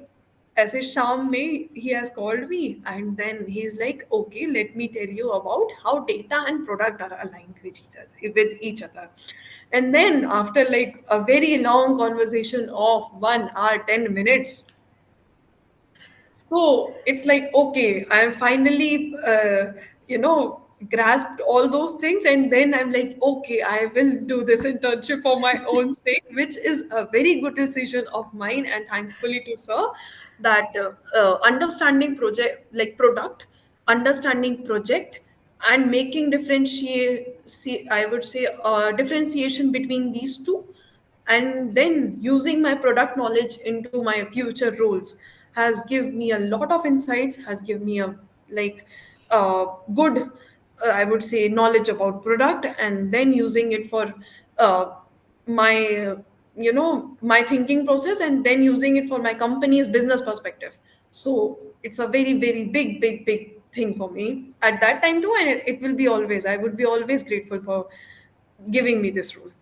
as a sham mein he has called me, and then he's like, okay, let me tell you about how data and product are aligned with each other. And then after like a very long conversation of 1 hour 10 minutes, so it's like, okay, I'm finally, grasped all those things. And then I'm like, okay, I will do this internship for my own sake, which is a very good decision of mine. And thankfully to Sir, that understanding project, like product, understanding project, and making I would say, differentiation between these two, and then using my product knowledge into my future roles has given me a lot of insights, has given me a, like, good, I would say, knowledge about product, and then using it for uh, my my thinking process, and then using it for my company's business perspective. So it's a very very big thing for me at that time too, and it will be always, I would be always grateful for giving me this role.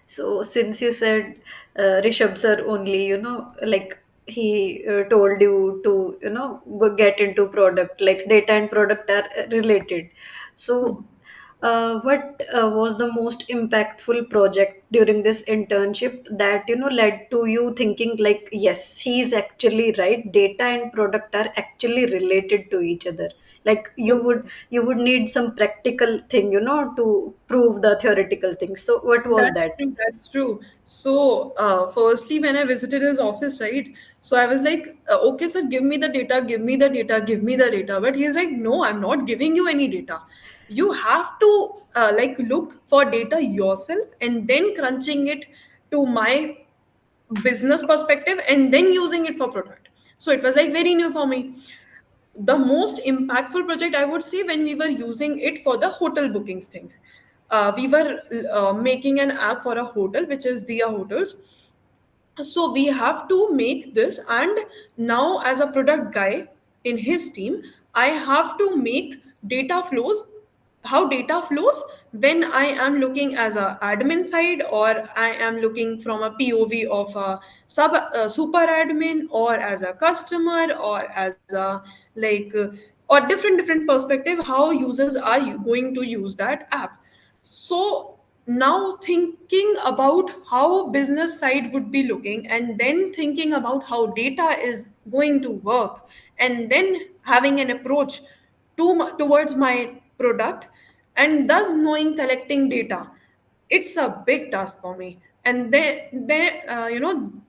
So, since you said Rishabh sir only, like he told you to, go get into product, like data and product are related. So, what was the most impactful project during this internship that, led to you thinking like, yes, he is actually right. Data and product are actually related to each other. Like you would need some practical thing, to prove the theoretical thing. So what was That's that? true. That's true. So, firstly, when I visited his office, right? So I was like, okay, sir, give me the data, give me the data, give me the data. But he's like, no, I'm not giving you any data. You have to like look for data yourself and then crunching it to my business perspective and then using it for product. So it was like very new for me. The most impactful project, I would say, when we were using it for the hotel bookings things. We were making an app for a hotel, which is Dia Hotels. So we have to make this, and now as a product guy in his team, I have to make data flows, how data flows when I am looking as a admin side, or I am looking from a pov of a super admin, or as a customer, or as a, like, or different perspective, how users are going to use that app. So now thinking about how business side would be looking, and then thinking about how data is going to work, and then having an approach towards my product, and thus knowing collecting data, it's a big task for me. And then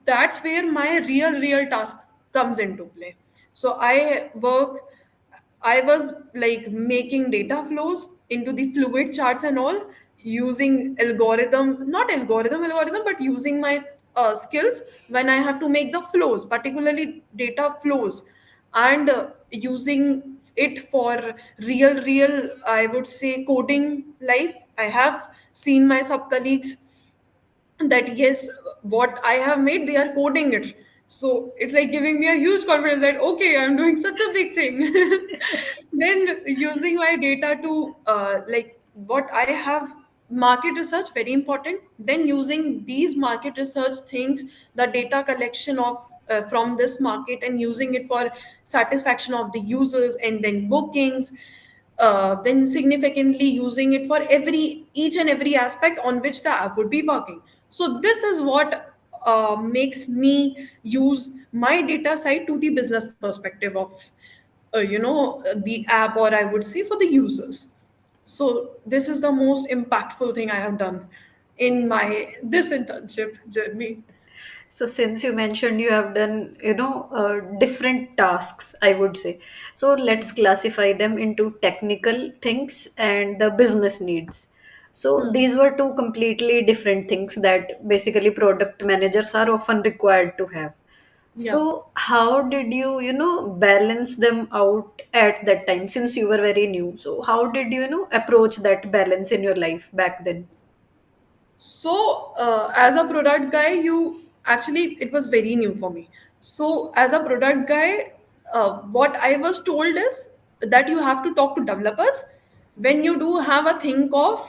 that's where my real task comes into play. So I was like making data flows into the fluid charts and all, using algorithms, not algorithm, but using my skills when I have to make the flows, particularly data flows, and using it for real, I would say, coding life. I have seen my sub colleagues that yes, what I have made, they are coding it. So it's like giving me a huge confidence that okay, I'm doing such a big thing. Then using my data to like what I have, market research, very important. Then using these market research things, the data collection of from this market, and using it for satisfaction of the users, and then bookings, then significantly using it for every each and every aspect on which the app would be working. So this is what makes me use my data side to the business perspective of the app, or I would say for the users. So this is the most impactful thing I have done in my this internship journey. So since you mentioned you have done, different tasks, I would say. So let's classify them into technical things and the business needs. So Hmm. these were two completely different things that basically product managers are often required to have. Yeah. So how did you, balance them out at that time since you were very new? So how did you, approach that balance in your life back then? So, as a product guy, it was very new for me. So, as a product guy, what I was told is that you have to talk to developers when you do have a think of,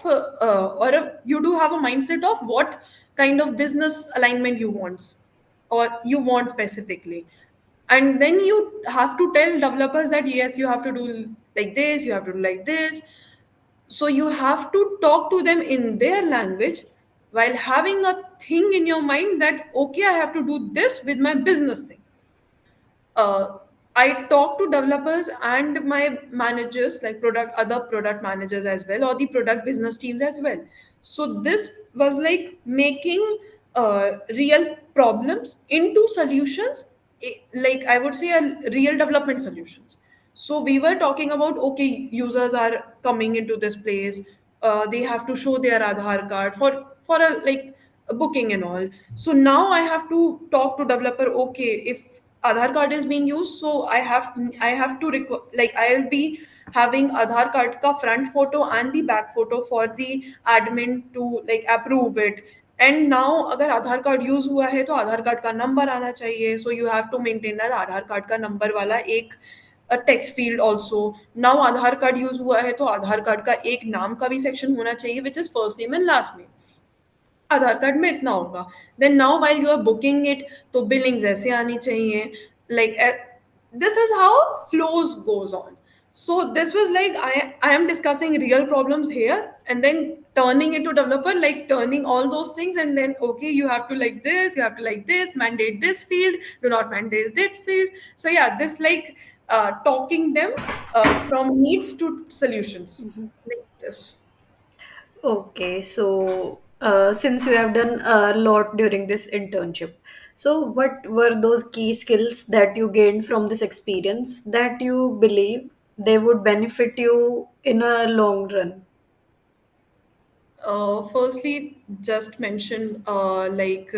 you do have a mindset of what kind of business alignment you want, or you want specifically. And then you have to tell developers that yes, you have to do like this, you have to do like this. So you have to talk to them in their language while having a thing in your mind that okay, I have to do this with my business thing. uh, I talk to developers and my managers, like other product managers as well, or the product business teams as well. So this was like making real problems into solutions, like I would say, a real development solutions. So we were talking about okay, users are coming into this place, they have to show their Aadhaar card for a like a booking and all. So now I have to talk to developer. Okay, if Aadhaar card is being used, so I have to like I will be having Aadhaar card ka front photo and the back photo for the admin to like approve it. And now अगर आधार card use हुआ है तो आधार card का number आना चाहिए, so you have to maintain that Aadhaar card का number वाला एक टेक्स्ट फील्ड ऑल्सो. नाउ आधार कार्ड यूज हुआ है तो आधार कार्ड का एक नाम का भी सेक्शन होना चाहिए which is first name and last name. Aadhaar card में इतना होगा. Then now while you are booking it, तो बिलिंग्स ऐसे आनी चाहिए. Like this is how flows goes on. So this was like I am discussing real problems here and then turning into developer, like turning all those things, and then okay, you have to like this, you have to like this, mandate this field, do not mandate this field. So yeah, this like talking them from needs to solutions, like this. Okay, so since you have done a lot during this internship, so what were those key skills that you gained from this experience that you believe they would benefit you in a long run? Firstly, just mention like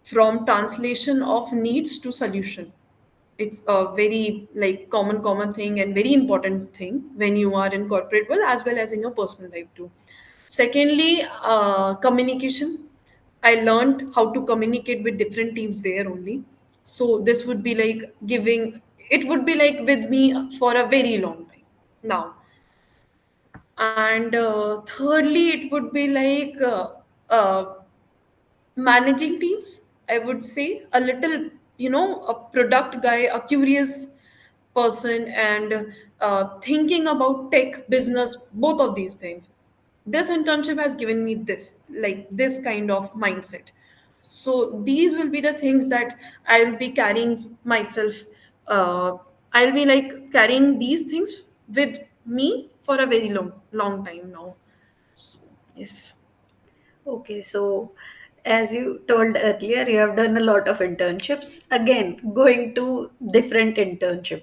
from translation of needs to solution. It's a very like common thing and very important thing when you are in corporate world as well as in your personal life too. Secondly, communication. I learned how to communicate with different teams there only. So this would be like giving. It would be like with me for a very long time now. And thirdly, it would be like managing teams, I would say. A little, a product guy, a curious person, and thinking about tech business, both of these things. This internship has given me this kind of mindset. So these will be the things that I will be carrying myself. uh, I'll be like carrying these things with me for a very long time now. So, yes. Okay, so as you told earlier, you have done a lot of internships. Again, going to different internship.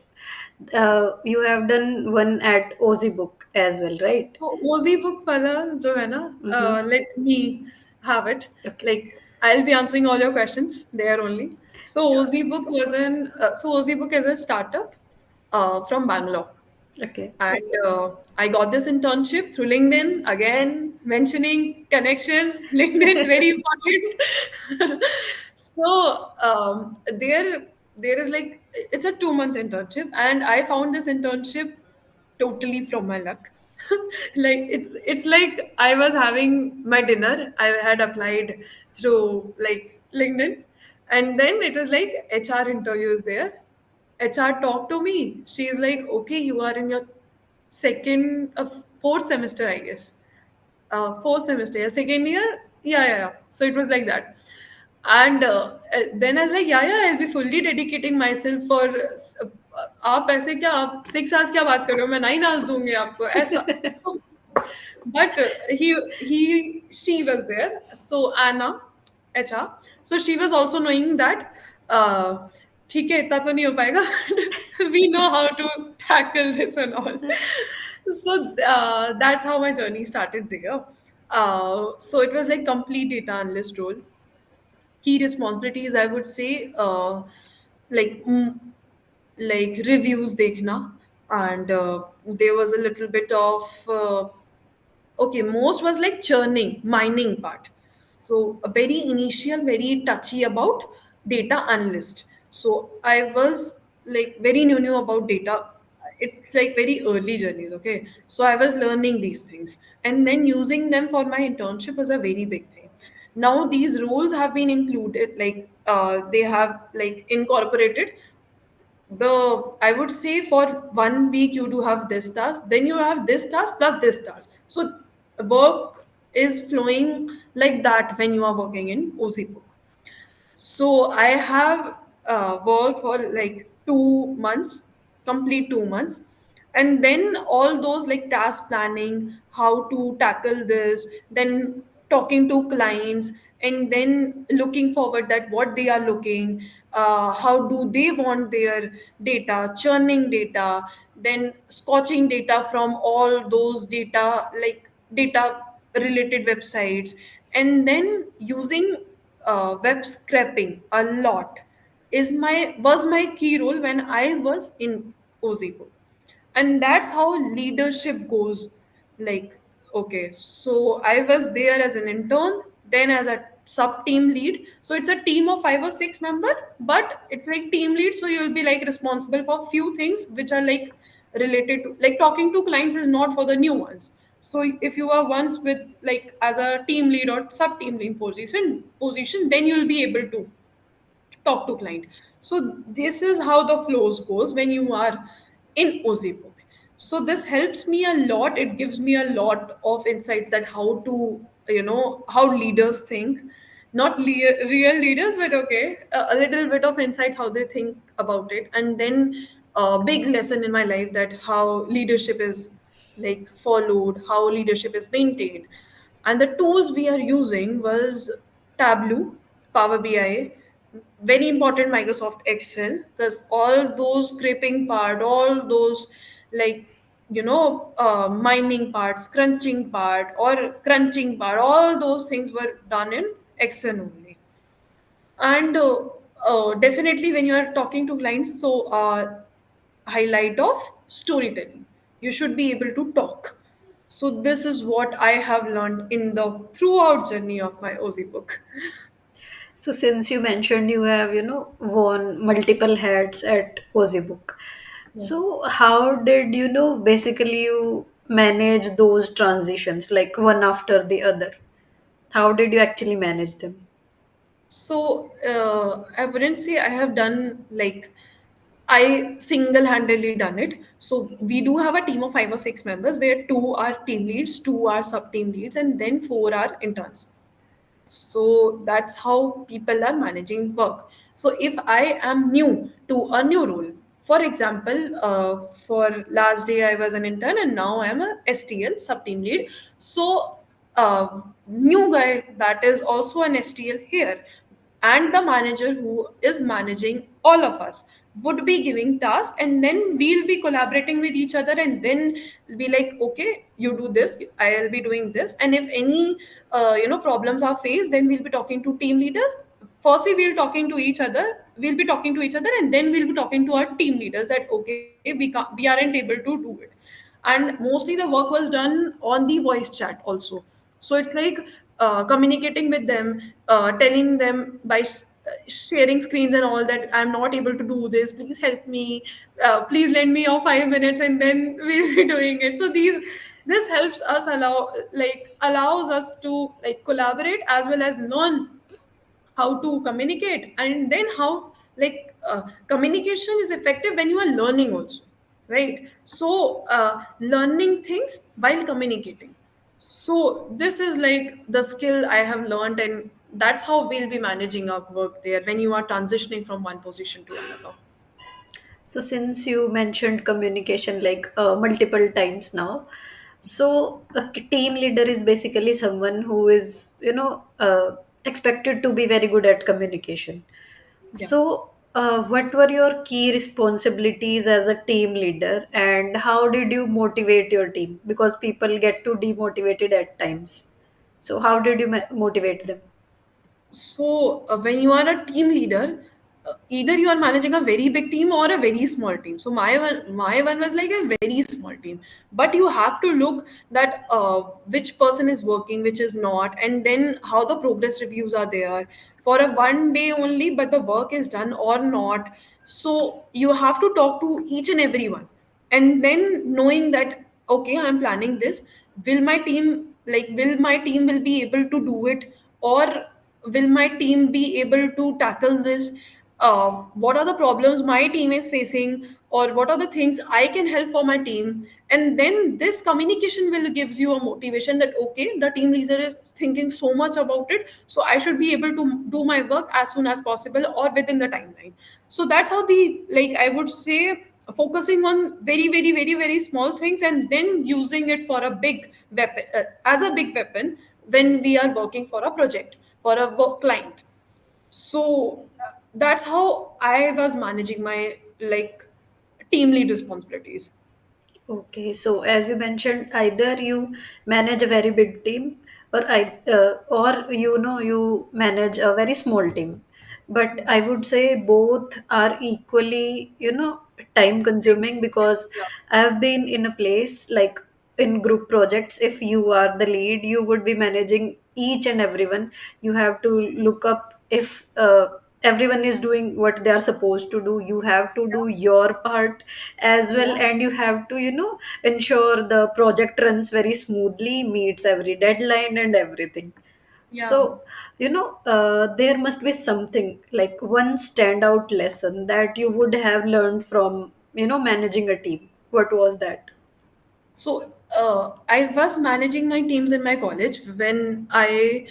You have done one at Aussie Book as well, right? So Ozy book wala jo hai na, Mm-hmm. let me have it. Okay. Like I'll be answering all your questions there only. So Ozy book Ozy book is a startup from Bangalore. Okay. And I got this internship through LinkedIn. Again, mentioning connections, LinkedIn, very important. So there is like it's a 2 month internship, and I found this internship totally from my luck. Like it's like I was having my dinner. I had applied through like LinkedIn, and then it was like HR interviews there. HR talked to me. She's like, okay, you are in your second, fourth semester, I guess. Fourth semester, yeah, second year, yeah. So it was like that, and then I was like, yeah, I'll be fully dedicating myself for. आप ऐसे क्या आप 6 hours क्या बात कर रहे हो मैं 9 hours दूंगी आपको ऐसा. But she was there. So Anna, HR. So she was also knowing that. ठीक है इतना तो नहीं हो पाएगा. We know how to tackle this and all. So that's how my journey started there. So it was like complete data analyst role. Key responsibilities, I would say, like like reviews dekhna, and there was a little bit of okay, most was like churning, mining part. So a very initial, very touchy about data analyst. So I was like very new about data. It's like very early journeys, okay? So I was learning these things. And then using them for my internship was a very big thing. Now these roles have been included, like they have like incorporated the, I would say, for 1 week you do have this task, then you have this task plus this task. So work is flowing like that when you are working in OC. So I have worked for like 2 months, complete 2 months. And then all those like task planning, how to tackle this, then talking to clients, and then looking forward that what they are looking, how do they want their data, churning data, then scotching data from all those data, like data related websites, and then using web scraping a lot is my was my key role when I was in OZ and that's how leadership goes. Like, okay, so I was there as an intern, then as a sub team lead. So it's a team of 5 or 6 member, but it's like team lead, so you'll be like responsible for few things which are like related to, like, talking to clients is not for the new ones. So if you are once with like as a team lead or sub team lead position, then you'll be able to talk to client. So this is how the flows goes when you are in OZbook. So this helps me a lot. It gives me a lot of insights that how to, how leaders think, not real leaders, but okay, a little bit of insights how they think about it. And then a big lesson in my life that how leadership is like followed, how leadership is maintained. And the tools we are using was Tableau, Power BI, very important Microsoft Excel, because all those scraping part, all those like mining part, crunching part, all those things were done in Excel only. And definitely when you are talking to clients, so highlight of storytelling, you should be able to talk. So this is what I have learned in the throughout journey of my OZ book. So since you mentioned you have, worn multiple hats at Book, so how did basically you manage those transitions like one after the other? How did you actually manage them? So I wouldn't say I have done like I single-handedly done it. So we do have a team of 5 or 6 members where two are team leads, two are sub-team leads, and then four are interns. So that's how people are managing work. So if I am new to a new role, for example, for last day I was an intern and now I am a STL sub team lead. So new guy that is also an STL here, and the manager who is managing all of us would be giving tasks, and then we'll be collaborating with each other, and then be like, okay, you do this, I'll be doing this. And if any problems are faced, then we'll be talking to team leaders. Firstly we'll be talking to each other, and then we'll be talking to our team leaders that okay, we aren't able to do it. And mostly the work was done on the voice chat also. So it's like communicating with them, telling them by sharing screens and all that I'm not able to do this, please help me, please lend me your 5 minutes, and then we'll be doing it. So this helps us allows us to like collaborate as well as learn how to communicate. And then how communication is effective when you are learning also. right? So learning things while communicating. So this is like the skill I have learned, and that's how we'll be managing our work there when you are transitioning from one position to another. So since you mentioned communication like multiple times now, so a team leader is basically someone who is, expected to be very good at communication. Yeah. So, what were your key responsibilities as a team leader, and how did you motivate your team? Because people get too demotivated at times. So, how did you motivate them? So, when you are a team leader, either you are managing a very big team or a very small team. So my one was like a very small team, but you have to look that which person is working, which is not, and then how the progress reviews are there for a one day only, but the work is done or not. So you have to talk to each and everyone, and then knowing that okay, I'm planning this. Will my team will be able to do it, or will my team be able to tackle this? What are the problems my team is facing, or what are the things I can help for my team? And then this communication will gives you a motivation that okay, the team leader is thinking so much about it, so I should be able to do my work as soon as possible or within the timeline. So that's how the, like, I would say, focusing on very very very very small things and then using it for a big weapon, as a big weapon when we are working for a project, for a work client. So that's how I was managing my, like, team lead responsibilities. Okay, so as you mentioned, either you manage a very big team, or you manage a very small team. But I Yes. would say both are equally, time consuming, because Yeah. I have been in a place like in group projects. If you are the lead, you would be managing each and everyone. You have to look up if everyone is doing what they are supposed to do. You have to do your part as well, Yeah, and you have to ensure the project runs very smoothly, meets every deadline and everything. Yeah. So there must be something like one standout lesson that you would have learned from managing a team. What was that? So I was managing my teams in my college when I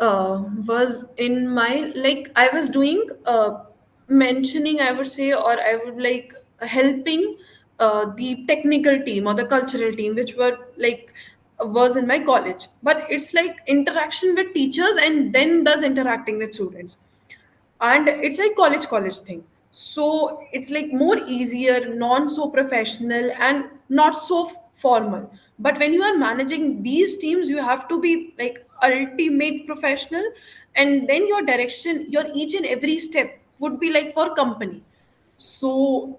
was in my, like, I was doing mentioning, I would say, or I would like helping the technical team or the cultural team, which were like was in my college. But it's like interaction with teachers and then does interacting with students, and it's like college thing. So it's like more easier, non so professional and not so formal. But when you are managing these teams, you have to be like ultimate professional, and then your direction, your each and every step would be like for company. So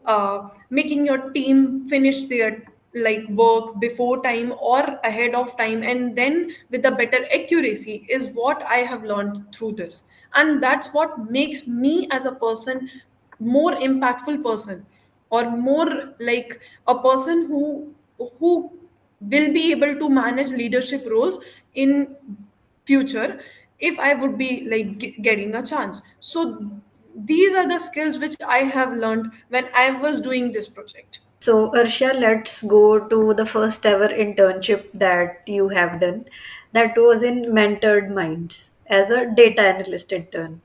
making your team finish their like work before time or ahead of time, and then with a better accuracy, is what I have learned through this. And that's what makes me as a person more impactful person, or more like a person who will be able to manage leadership roles in future if I would be like getting a chance. So these are the skills which I have learned when I was doing this project. So, Arshia, let's go to the first ever internship that you have done. That was in Mentored Minds as a data analyst intern.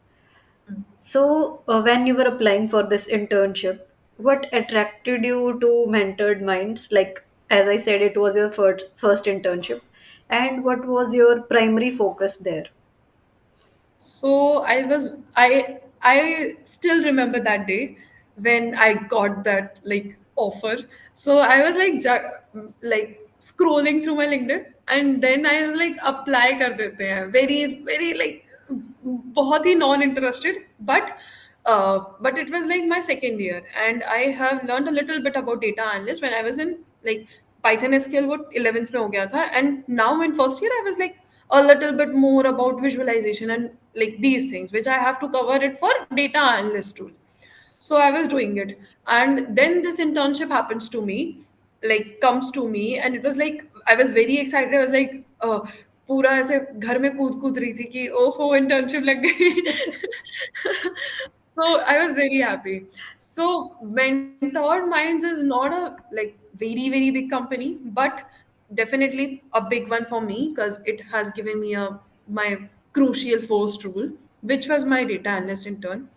So, when you were applying for this internship, what attracted you to Mentored Minds? Like, as I said, it was your first internship. And what was your primary focus there? So I still remember that day when I got that like offer. So I was like like scrolling through my LinkedIn, and then I was like apply kar dete hain. Very very like बहुत ही non interested, but it was like my second year, and I have learned a little bit about data analyst when I was in like Python SQL वो 11th में हो गया था, and now in first year I was like a little bit more about visualization and like these things which I have to cover it for data analyst tool. So I was doing it, and then this internship happens to me, like comes to me, and it was like I was very excited. I was like पूरा ऐसे घर में कूद कूद रही थी कि ओहो इंटर्नशिप लग गई. So I was very happy. So Mentor Minds is not a like very big company, but definitely a big one for me because it has given me a my crucial first role, which was my data analyst intern.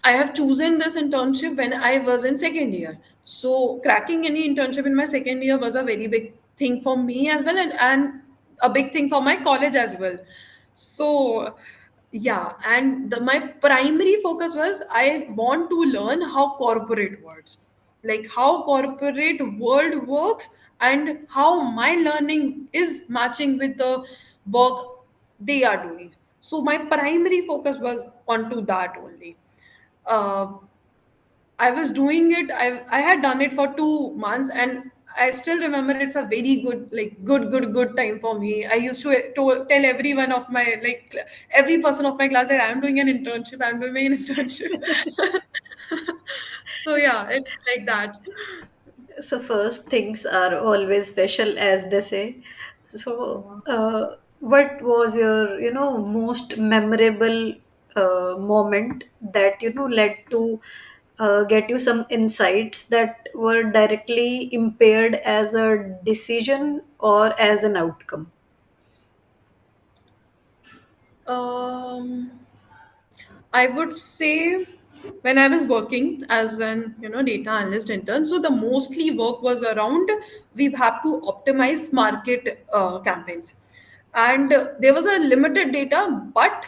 I have chosen this internship when I was in second year. So cracking any internship in my second year was a very big thing for me as well, and a big thing for my college as well. So yeah, and my primary focus was I want to learn how corporate works, like how corporate world works and how my learning is matching with the work they are doing. So my primary focus was onto that only. uh, I was doing it. I had done it for 2 months, and I still remember it's a very good, like good time for me. I used to tell everyone of my every person of my class that I'm doing an internship. I'm doing an internship. So yeah, it's like that. So first things are always special, as they say. So, Yeah. what was your, most memorable moment that led to get you some insights that were directly impaired as a decision or as an outcome? Um, I would say when I was working as an data analyst intern, so the mostly work was around we have to optimize market campaigns, and there was a limited data, but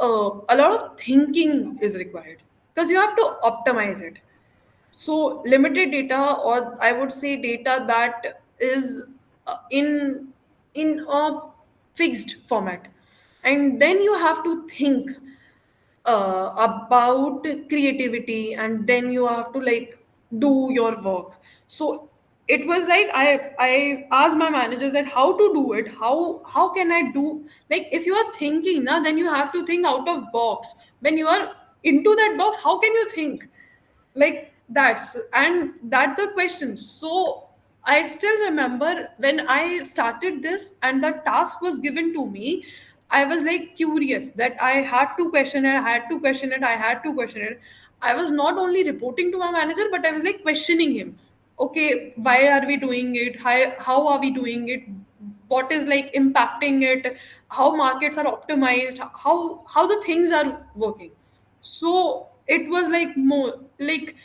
a lot of thinking is required because you have to optimize it. So limited data, or I would say data that is in a fixed format, and then you have to think about creativity, and then you have to do your work. So it was like I asked my managers that how to do it, how can I do, like if you are thinking now, then you have to think out of box. When you are into that box, how can you think like that's the question. So I still remember when I started this and the task was given to me, I was like curious that I had to question it, I had to question it. I was not only reporting to my manager, but I was like questioning him. Okay, why are we doing it? How are we doing it? What is like impacting it? How markets are optimized? How the things are working? So it was like more like,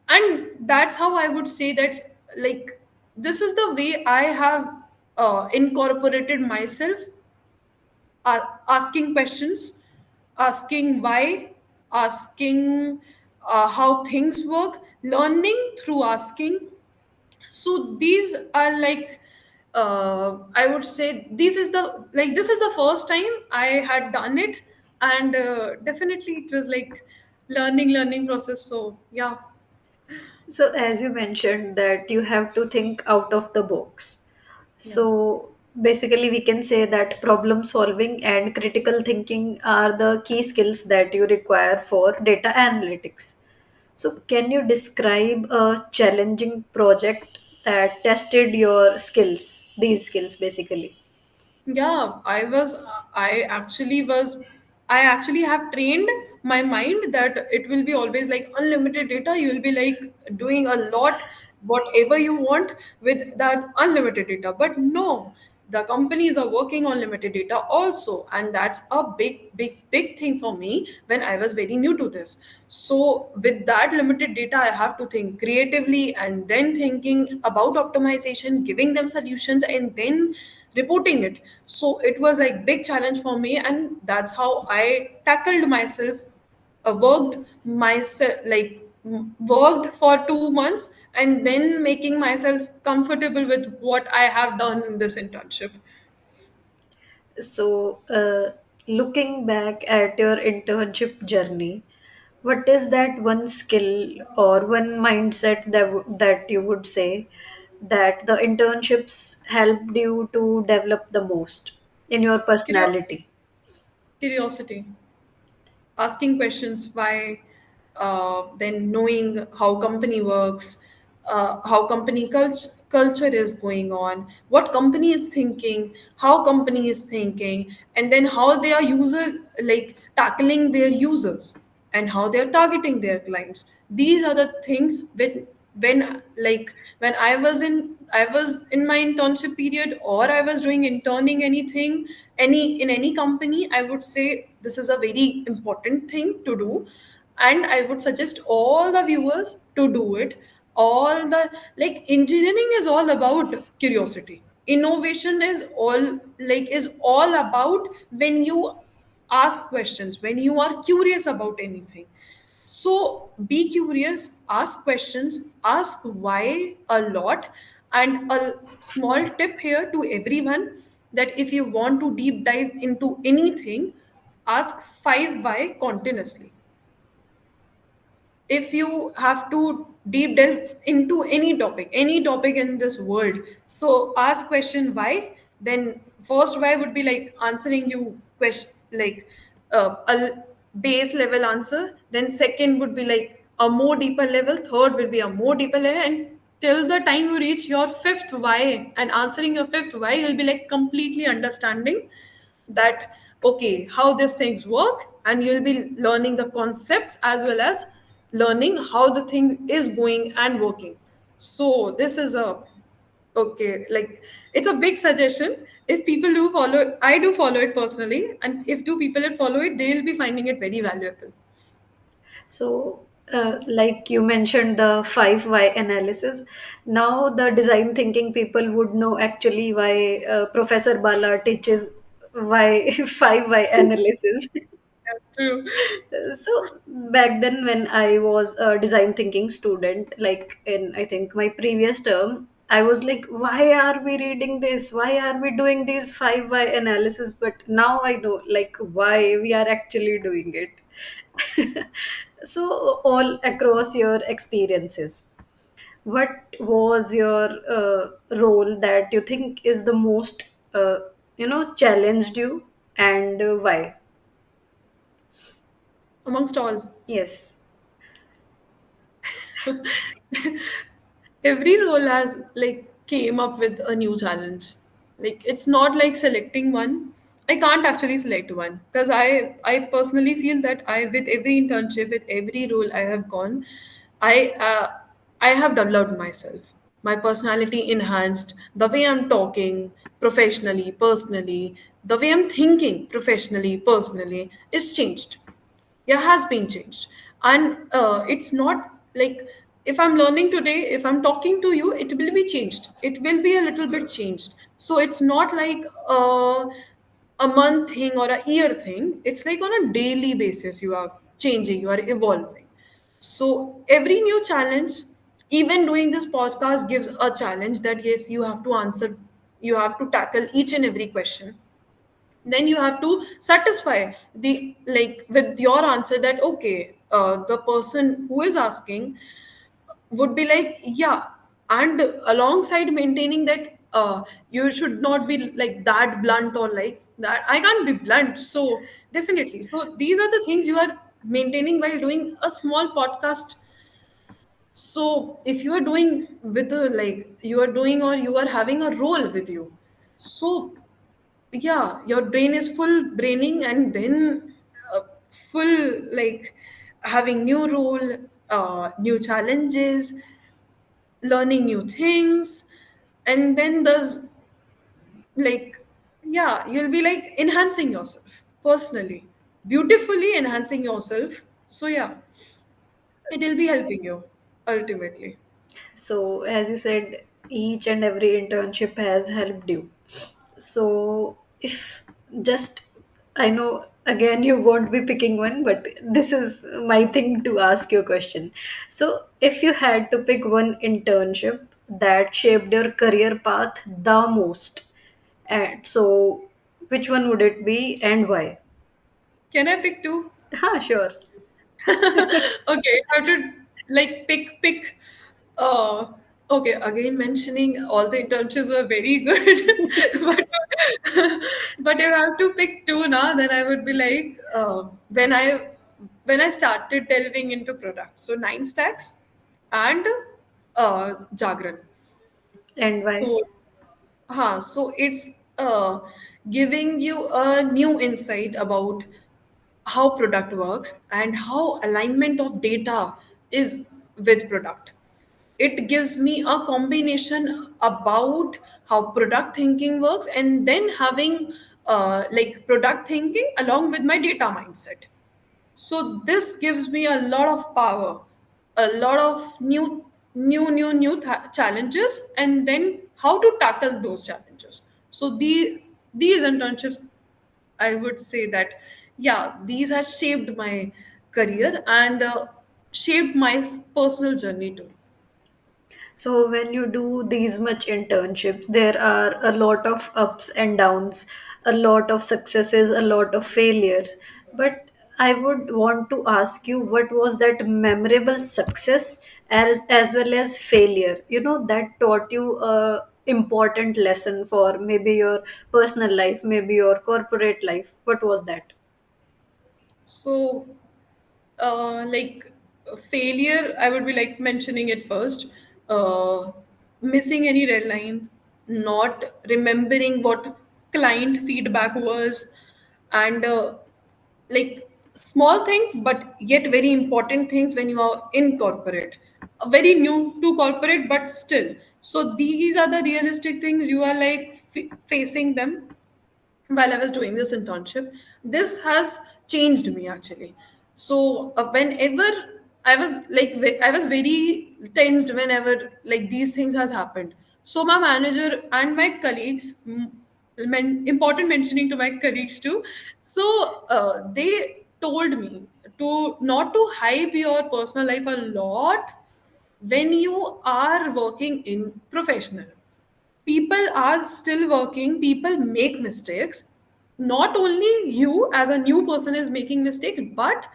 and that's how I would say that, like, this is the way I have incorporated myself, asking questions, asking why, asking how things work, learning through asking. So these are like, I would say this is the first time I had done it, and definitely it was like learning process. So yeah. So, as you mentioned, that you have to think out of the box. Yeah. So, basically, we can say that problem solving and critical thinking are the key skills that you require for data analytics. So, can you describe a challenging project that tested your skills, these skills basically? Yeah, I actually have trained my mind that it will be always like unlimited data. You will be like doing a lot, whatever you want with that unlimited data. But no, the companies are working on limited data also. And that's a big thing for me when I was very new to this. So with that limited data, I have to think creatively, and then thinking about optimization, giving them solutions, and then reporting it. So it was like big challenge for me, and that's how I tackled myself. Worked myself worked for 2 months, and then making myself comfortable with what I have done in this internship. So, looking back at your internship journey, what is that one skill or one mindset that you would say that the internships helped you to develop the most in your Curio- personality? Curiosity, asking questions why, then knowing how company works, how company culture is going on, what company is thinking, how company is thinking, and then how they are user like tackling their users. and how they're targeting their clients. These are the things when I was in my internship period, or I was doing interning anything, any company, I would say this is a very important thing to do, and I would suggest all the viewers to do it. All the like Engineering is all about curiosity. Innovation is all about when you ask questions, when you are curious about anything. So be curious, ask questions, ask why a lot. And a small tip here to everyone, that if you want to deep dive into anything, ask 5 why continuously. If you have to deep delve into any topic in this world, so ask question why. Then first why would be like answering you question, like a base level answer. Then second would be like a more deeper level, third will be a more deeper level, and till the time you reach your fifth why and answering your fifth why, you'll be like completely understanding that okay, how these things work, and you'll be learning the concepts as well as learning how the thing is going and working. So this is a okay, like it's a big suggestion. If people do follow, I do follow it personally, and if two people would follow it, they'll be finding it very valuable. So, like you mentioned, the five why analysis. Now, the design thinking people would know actually why Professor Bala teaches why five why analysis. That's true. So back then, when I was a design thinking student, like in I think my previous term, I was like, why are we reading this? Why are we doing these five why analysis? But now I know like why we are actually doing it. So all across your experiences, what was your role that you think is the most challenged you, and why? Amongst all, Yes. every role has like came up with a new challenge. Like it's not like selecting one. I can't actually select one because I personally feel that I with every internship, with every role I have gone, I uh, I have developed myself, my personality enhanced, the way I'm talking professionally, personally, the way I'm thinking professionally, personally is changed. Yeah, has been changed. And it's not like if I'm learning today, if I'm talking to you, it will be changed, it will be a little bit changed. So it's not like a month thing or a year thing, it's like on a daily basis you are changing, you are evolving. So every new challenge, even doing this podcast gives a challenge that yes, you have to answer, you have to tackle each and every question. Then you have to satisfy the like with your answer that okay, the person who is asking would be like yeah, and alongside maintaining that you should not be like that blunt or like that I can't be blunt. So definitely, so these are the things you are maintaining while doing a small podcast. So if you are doing with a like you are doing or you are having a role with you, so yeah, your brain is full braining, and then full like having new role, new challenges, learning new things, and then there's like yeah, you'll be like enhancing yourself personally, beautifully enhancing yourself. So yeah, it'll be helping you ultimately. So, as you said, each and every internship has helped you. So, if just, I know again you won't be picking one, but this is my thing to ask you a question. So, if you had to pick one internship that shaped your career path the most, and so which one would it be and why? Can I pick two? Ha, sure. Okay, how to like pick uh okay, again mentioning all the internships were very good. but but if I have to pick two now, then I would be like when I started delving into products, so Nine Stacks and Jagran. And why? So it's uh giving you a new insight about how product works and how alignment of data is with product. It gives me a combination about how product thinking works, and then having like product thinking along with my data mindset. So this gives me a lot of power, a lot of new challenges, and then how to tackle those challenges. So these internships, I would say that, yeah, these have shaped my career and shaped my personal journey too. So when you do these much internships, there are a lot of ups and downs, a lot of successes, a lot of failures. But I would want to ask you, what was that memorable success as well as failure, that taught you a important lesson for maybe your personal life, maybe your corporate life? What was that? So, like failure, I would be like mentioning it first. Missing any deadline, not remembering what client feedback was, and like small things, but yet very important things when you are in corporate. Very new to corporate, but still. So these are the realistic things you are like facing them while I was doing this internship. This has changed me actually. So whenever I was very tensed whenever like these things has happened. So my manager and my colleagues, important mentioning to my colleagues too. So they told me to not to hype your personal life a lot when you are working in professional. People are still working, people make mistakes. Not only you as a new person is making mistakes, but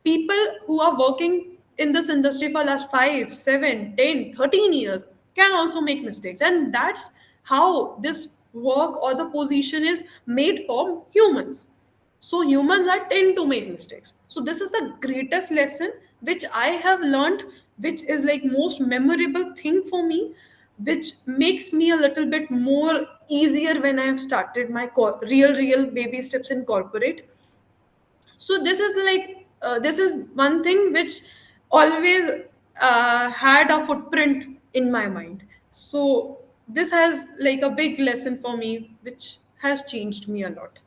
people who are working in this industry for last 5, 7, 10, 13 years can also make mistakes, and that's how this work or the position is made for humans. So humans are tend to make mistakes. So this is the greatest lesson which I have learned, which is like most memorable thing for me, which makes me a little bit more easier when I have started my real baby steps in corporate. So this is like this is one thing which always had a footprint in my mind. So this has like a big lesson for me which has changed me a lot.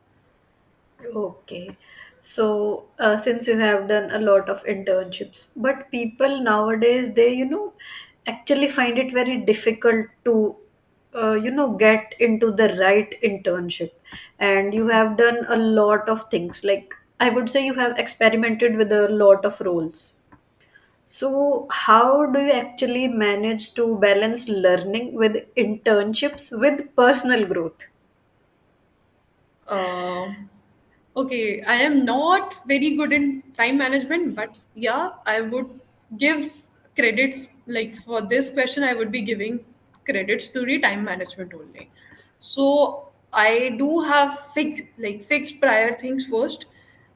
Okay. So, since you have done a lot of internships, but people nowadays, they, actually find it very difficult to, get into the right internship. And you have done a lot of things. Like, I would say you have experimented with a lot of roles. So, how do you actually manage to balance learning with internships with personal growth? Uh, okay, I am not very good in time management, but yeah, I would give credits. Like for this question, I would be giving credits to the time management only. So I do have fixed prior things first.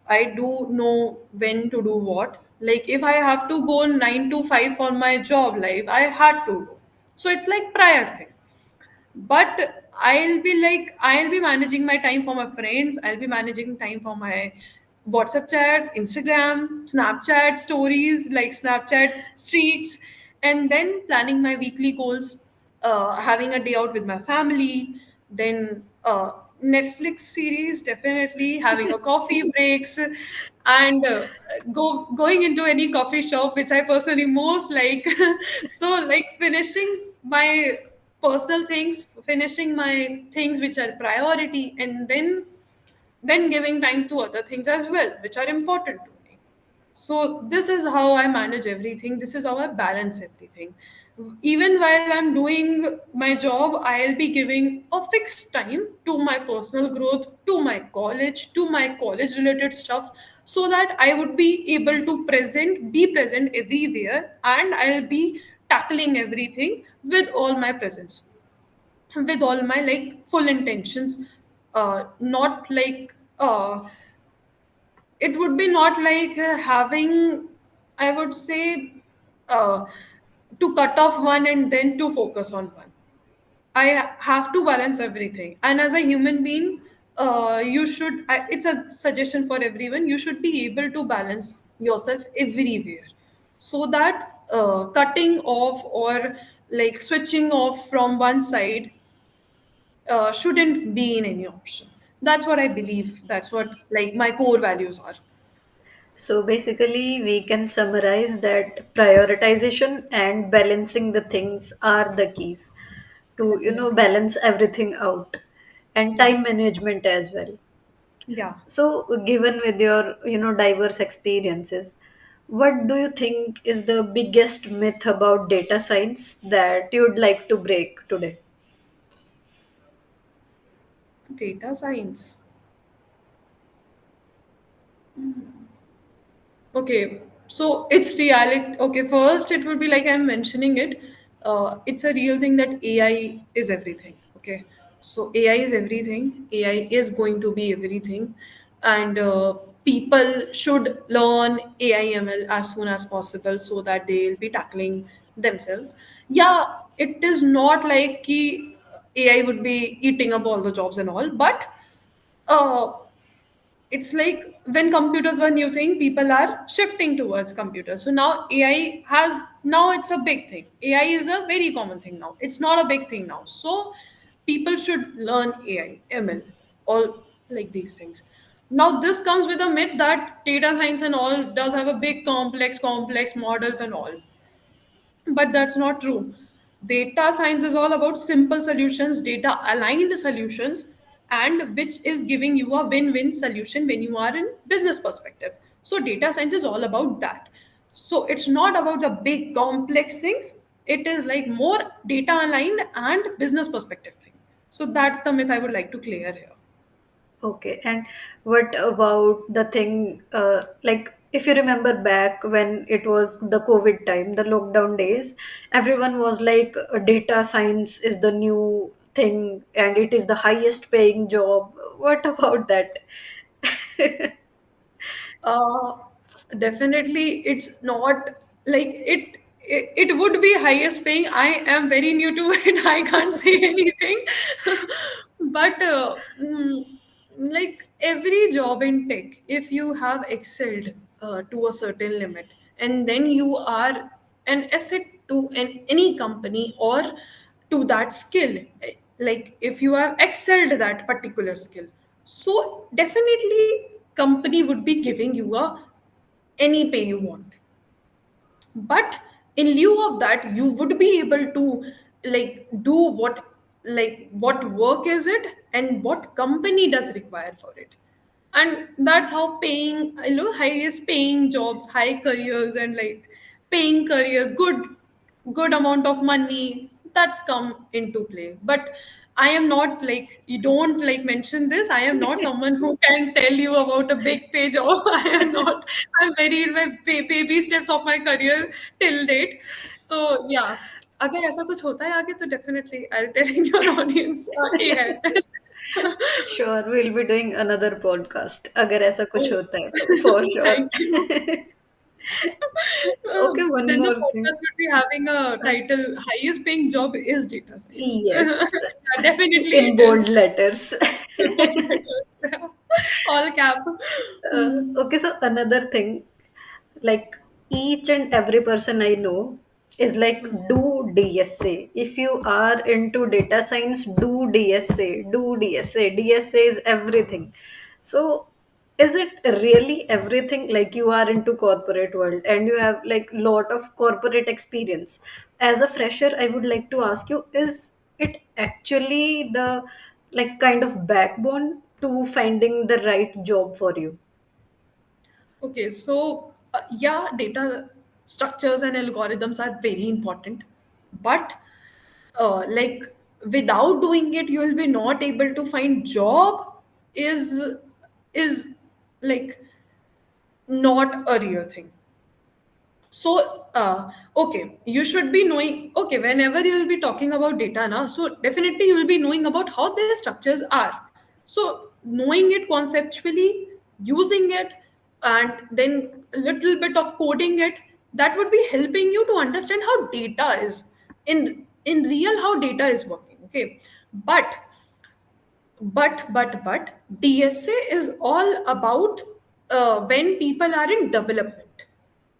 I do know when to do what. Like if I have to go 9 to 5 for my job life, I had to go. So it's like prior thing. But I'll be managing my time for my friends, I'll be managing time for my WhatsApp chats, Instagram, Snapchat stories, like Snapchat streaks, and then planning my weekly goals, having a day out with my family, then Netflix series, definitely having a coffee breaks, and going into any coffee shop which I personally most like. So like finishing my personal things, finishing my things which are priority, and then giving time to other things as well which are important to me. So this is how I manage everything, this is how I balance everything. Even while I'm doing my job, I'll be giving a fixed time to my personal growth, to my college related stuff, so that I would be able to be present everywhere, and I'll be tackling everything with all my presence, with all my like full intentions. Not like it would be not like having, I would say, uh, to cut off one and then to focus on one. I have to balance everything. And as a human being, you should, it's a suggestion for everyone, you should be able to balance yourself everywhere, so that cutting off or like switching off from one side shouldn't be in any option. That's what I believe. That's what like my core values are. So basically, we can summarize that prioritization and balancing the things are the keys to, Definitely. balance everything out, and Yeah. time management as well. Yeah. So, given with your, diverse experiences, what do you think is the biggest myth about data science that you'd like to break today? Data science. Okay, so it's reality. Okay, first it would be like I'm mentioning it. It's a real thing that AI is everything. Okay, so AI is everything. AI is going to be everything, and people should learn AI ML as soon as possible so that they'll be tackling themselves. Yeah, it is not like ki AI would be eating up all the jobs and all, but uh, it's like when computers were new thing, people are shifting towards computers. So now AI has, now it's a big thing. AI is a very common thing now. It's not a big thing now. So people should learn AI, ML, all like these things. Now this comes with a myth that data science and all does have a big complex models and all, but that's not true. Data science is all about simple solutions, data aligned solutions, and which is giving you a win-win solution when you are in business perspective. So data science is all about that. So it's not about the big complex things. It is like more data aligned and business perspective thing. So that's the myth I would like to clear here. Okay, and what about the thing, like if you remember back when it was the COVID time, the lockdown days, everyone was like, data science is the new thing and it is the highest paying job. What about that? Uh, Definitely, it's not like it would be highest paying. I am very new to it. I can't say anything, but like every job in tech, if you have excelled to a certain limit, and then you are an asset to any company or to that skill, like if you have excelled that particular skill, so definitely company would be giving you a any pay you want, but in lieu of that you would be able to like do what, like what work is it and what company does require for it. And that's how paying, highest paying jobs, high careers, and like paying careers, good amount of money, that's come into play. But I am not like, you don't like mention this, I am not someone who can tell you about a big pay job. I am not, I'm very in my baby steps of my career till date. So yeah, अगर ऐसा कुछ होता है आगे तो definitely I'll tell in your audience ये है. Sure, we'll be doing another podcast अगर ऐसा कुछ Oh, होता है तो for sure. thank you. Okay, one Then the more thing. podcast would be having a title, highest paying job is data science. Yes, Yeah, definitely in it is. bold letters. In bold letters. All cap. Hmm. Okay, so another thing, like each and every person I know is like, do DSA. If you are into data science, do DSA, do DSA. DSA is everything. So is it really everything? Like you are into corporate world and you have like lot of corporate experience. As a fresher, I would like to ask you, is it actually the like kind of backbone to finding the right job for you? Okay, so yeah, data structures and algorithms are very important, but like without doing it, you will be not able to find job. Is like not a real thing. So, okay, you should be knowing, okay, whenever you will be talking about data now, so definitely you will be knowing about how their structures are. So, knowing it conceptually, using it, and then a little bit of coding it, that would be helping you to understand how data is in real, how data is working. Okay, but but DSA is all about when people are in development.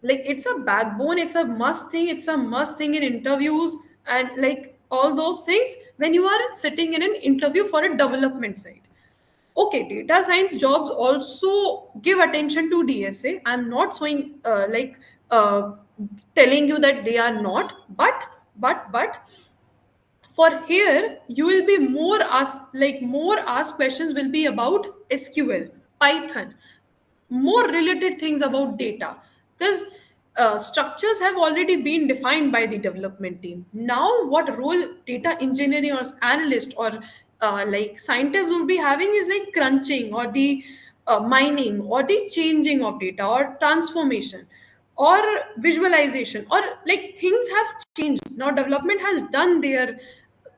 Like it's a backbone, it's a must thing, it's a must thing in interviews and like all those things when you are sitting in an interview for a development side. Okay, data science jobs also give attention to DSA. I'm not showing uh, telling you that they are not, but for here you will be more asked questions will be about SQL, Python, more related things about data, because structures have already been defined by the development team. Now what role data engineering or analyst or like scientists would be having is like crunching or the mining or the changing of data or transformation or visualization, or like things have changed now, development has done their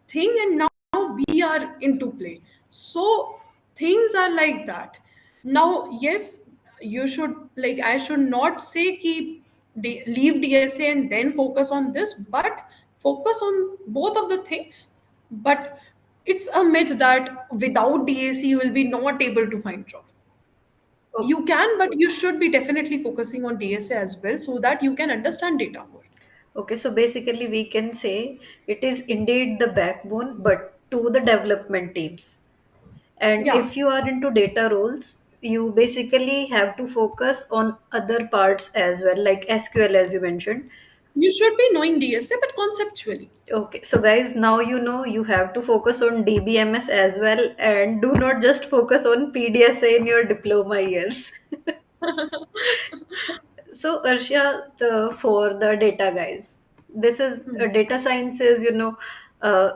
thing and now we are into play. So things are like that. Now yes, you should, like I should not say keep leave DSA and then focus on this, but focus on both of the things. But it's a myth that without DAC you will be not able to find job. O- You can, but you should be definitely focusing on DSA as well so that you can understand data more. Okay, so basically we can say it is indeed the backbone, but to the development teams. And Yeah, if you are into data roles, you basically have to focus on other parts as well, like SQL, as you mentioned. you should be knowing DSA, but conceptually. Okay, so guys, now you know you have to focus on DBMS as well, and do not just focus on PDSA in your diploma years. So, Arshia, for the data guys, this is data science is,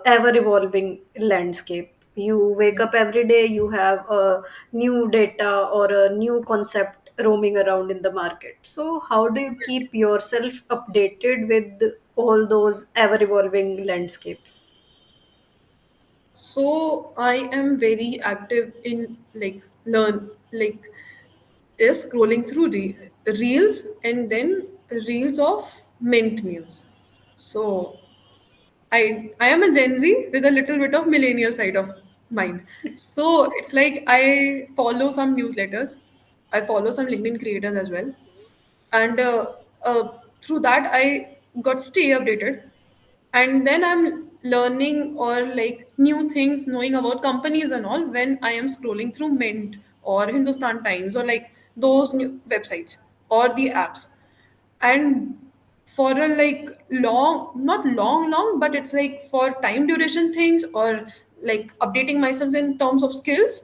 ever evolving landscape. You wake up every day, you have a new data or a new concept roaming around in the market. So, how do you keep yourself updated with all those ever evolving landscapes? So I am very active in like learn like is scrolling through reels and then reels of mint news. So I am a Gen Z with a little bit of millennial side of mine. So it's like I follow some newsletters, I follow some LinkedIn creators as well, and through that I got stay updated, and then I'm learning or like new things, knowing about companies and all when I am scrolling through Mint or Hindustan Times or like those new websites or the apps. And for a like long, not long, but it's like for time duration things or like updating myself in terms of skills,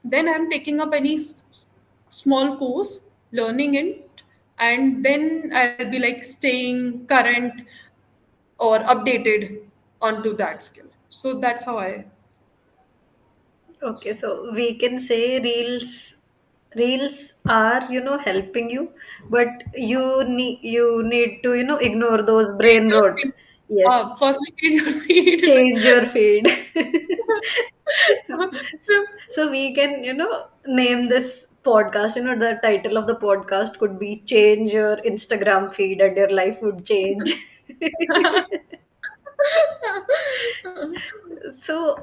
then I'm taking up any small course, learning it, and then I'll be like staying current or updated onto that skill. So that's how I. Okay, so we can say reels are helping you, but you need to ignore those Change brain your rot. feed. Yes, Firstly, change your feed. change your feed. So we can name this podcast, the title of the podcast could be change your Instagram feed and your life would change. So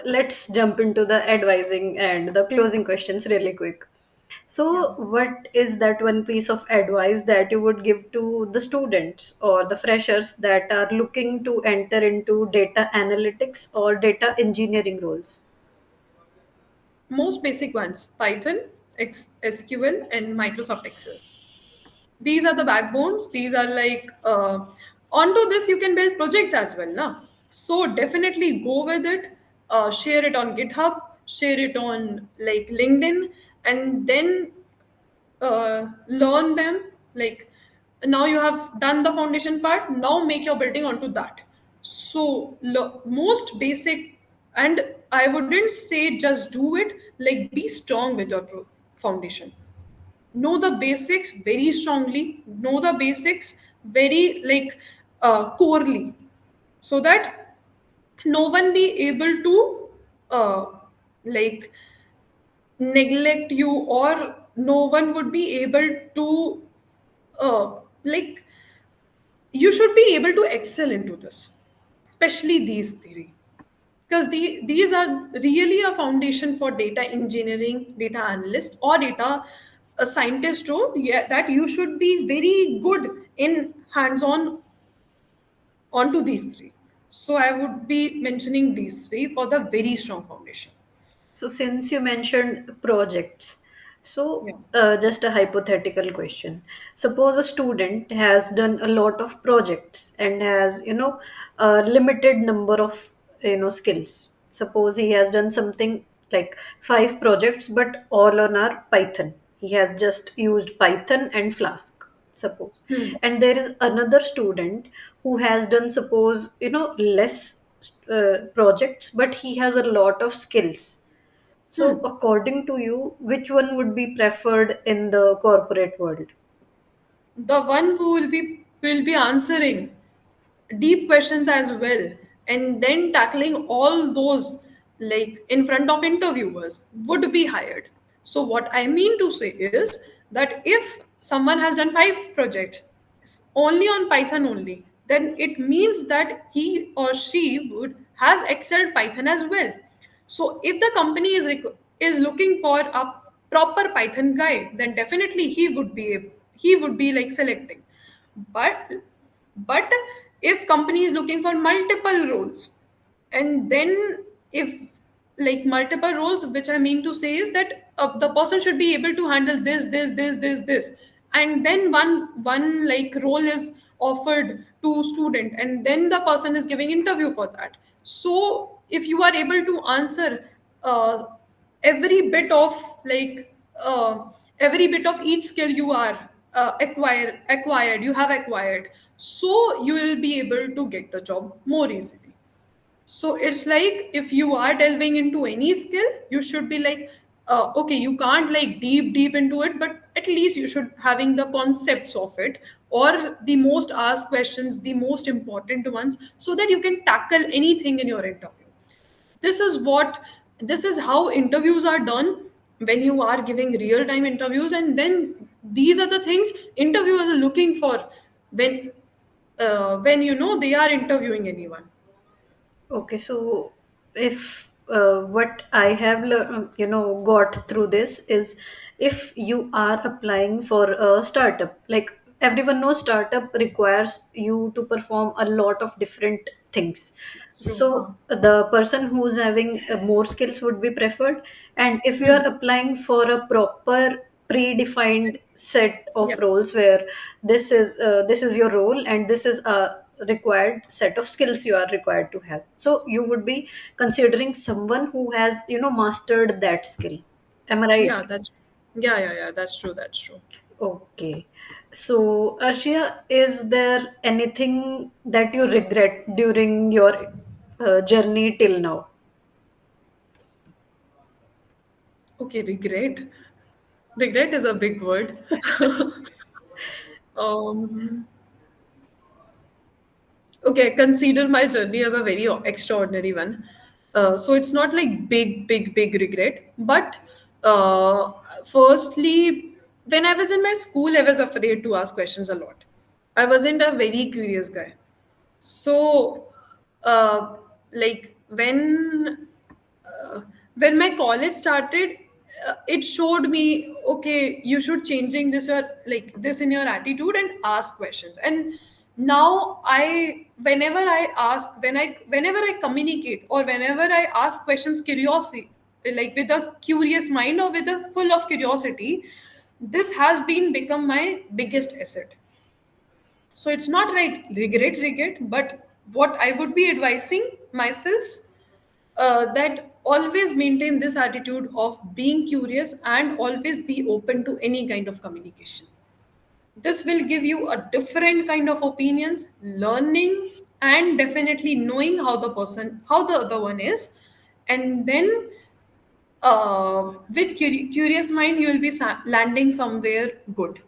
let's jump into the advising and the closing questions really quick. Yeah. So, what is that one piece of advice that you would give to the students or the freshers that are looking to enter into data analytics or data engineering roles? Most basic ones: Python, SQL, and Microsoft Excel. These are the backbones. These are like onto this you can build projects as well, na. So definitely go with it. Share it on GitHub. Share it on like LinkedIn, and then learn them. Like now you have done the foundation part. Now make your building onto that. So most basic, and I wouldn't say just do it. Like be strong with your foundation, know the basics very strongly, know the basics very like corely, so that no one be able to uh, like neglect you, or no one would be able to like you should be able to excel into this, especially these theory. because these are really a foundation for data engineering, data analyst, or data a scientist role. Yeah, that you should be very good in hands-on onto these three. So I would be mentioning these three for the very strong foundation. So, since you mentioned projects, so Yeah. just a hypothetical question. Suppose a student has done a lot of projects and has, a limited number of, skills. Suppose he has done something like 5 projects, but all on our Python. He has just used Python and Flask, suppose. And there is another student who has done, suppose, less projects, but he has a lot of skills. So, according to you, which one would be preferred in the corporate world? The one who will be answering deep questions as well, and then tackling all those like in front of interviewers would be hired. So what I mean to say is that if someone has done 5 projects only on Python only, then it means that he or she would has excelled Python as well. So if the company is looking for a proper Python guy, then definitely he would be like selecting. But but if company is looking for multiple roles, and then if like multiple roles, which I mean to say is that the person should be able to handle this, and then one like role is offered to student, and then the person is giving interview for that. So if you are able to answer uh, every bit of like every bit of each skill you are acquired you have acquired, so you will be able to get the job more easily. So it's like if you are delving into any skill, you should be like, okay, you can't like deep into it, but at least you should having the concepts of it, or the most asked questions, the most important ones, so that you can tackle anything in your interview. This is how interviews are done when you are giving real time interviews, and then these are the things interviewers are looking for when they are interviewing anyone. Okay, so if what I have got through this is, if you are applying for a startup, like everyone knows, startup requires you to perform a lot of different things. That's true. Huh. So the person who's having more skills would be preferred, and if you are applying for a proper predefined set Yeah. of roles where this is your role and this is a required set of skills you are required to have, so you would be considering someone who has mastered that skill. Am I right? Yeah, that's yeah, that's true, that's true. Okay. So, Arshia, is there anything that you regret during your journey till now? Okay, regret is a big word. um okay, consider my journey as a very extraordinary one. So it's not like big regret, but uh, firstly, when I was in my school, I was afraid to ask questions a lot. I wasn't a very curious guy. So, like when my college started, it showed me, okay, you should changing this your like this in your attitude and ask questions. And now whenever I communicate, or whenever I ask questions, curiosity, like with a curious mind or with a full of curiosity, this has been become my biggest asset. So it's not right regret, but what I would be advising myself, that always maintain this attitude of being curious and always be open to any kind of communication. This will give you a different kind of opinions, learning, and definitely knowing how the other one is, and then with curious mind, you will be landing somewhere good.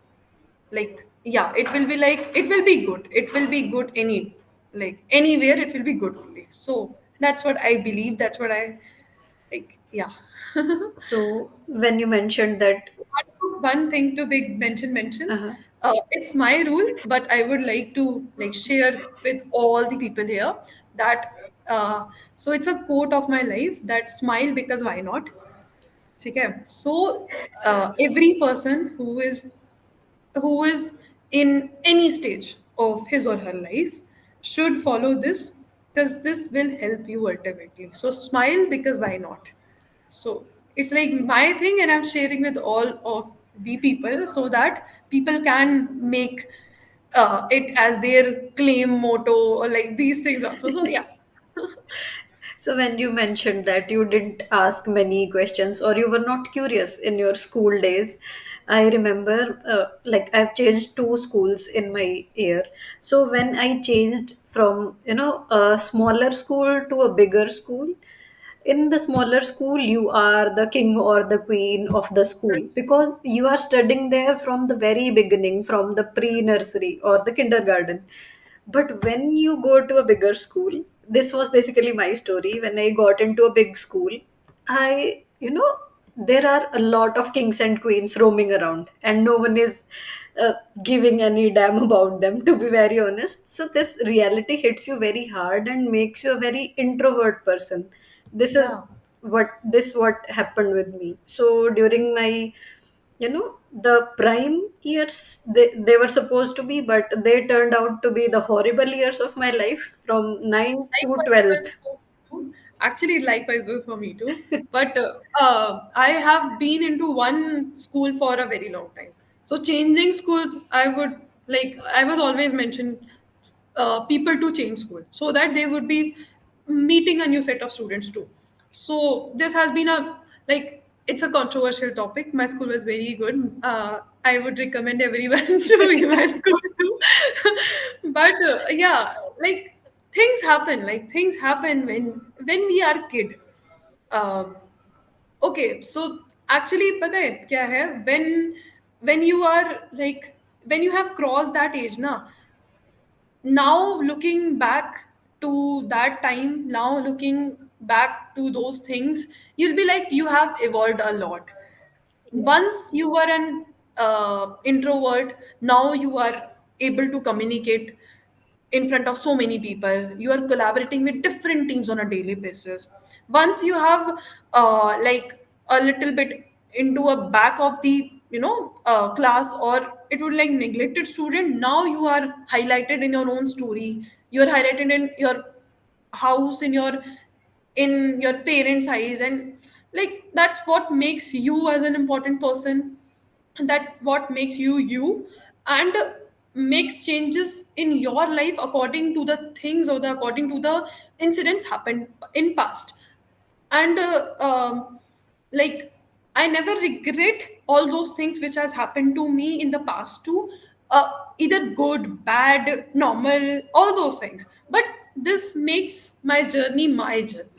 Like yeah, it will be good like anywhere, it will be good only. So that's what I believe, that's what I like. Yeah. So, when you mentioned that, One thing to big mention, uh it's my rule, but I would like to like share with all the people here that So it's a quote of my life that smile because why not? ठीक है. So every person who is in any stage of his or her life should follow this, because this will help you ultimately. So smile because why not? So it's like my thing, and I'm sharing with all of the people so that people can make it as their claim motto or like these things also. So yeah. So when you mentioned that you didn't ask many questions or you were not curious in your school days, I remember like I've changed two schools in my year. So when I changed from a smaller school to a bigger school, in the smaller school you are the king or the queen of the school That's because you are studying there from the very beginning, from the pre nursery or the kindergarten. But when you go to a bigger school, this was basically my story. When I got into a big school, there are a lot of kings and queens roaming around, and no one is uh, giving any damn about them, to be very honest. So, this reality hits you very hard and makes you a very introvert person. This is yeah. what happened with me. So, during my the prime years, they were supposed to be, but they turned out to be the horrible years of my life from 9th to Likewise 12th. was for me too. Actually, likewise was for me too. But I have been into one school for a very long time. So changing schools, I would like. I was always mentioned people to change school so that they would be meeting a new set of students too. So this has been a like it's a controversial topic. My school was very good. I would recommend everyone to be my school too. But yeah, like things happen when we are kid. Um, okay, so actually पता है क्या है, when you are like when you have crossed that age ना, now looking back to that time, now looking back to those things, you'll be like you have evolved a lot. Once you were an introvert, now you are able to communicate in front of so many people. You are collaborating with different teams on a daily basis. Once you have like a little bit into a back of the class, or it would like neglected student, now you are highlighted in your own story. You are highlighted in your house, in your parents' eyes, and like that's what makes you as an important person, that what makes you you, and makes changes in your life according to the things or the according to the incidents happened in past. And like I never regret all those things which has happened to me in the past too, either good, bad, normal, all those things, but this makes my journey my journey.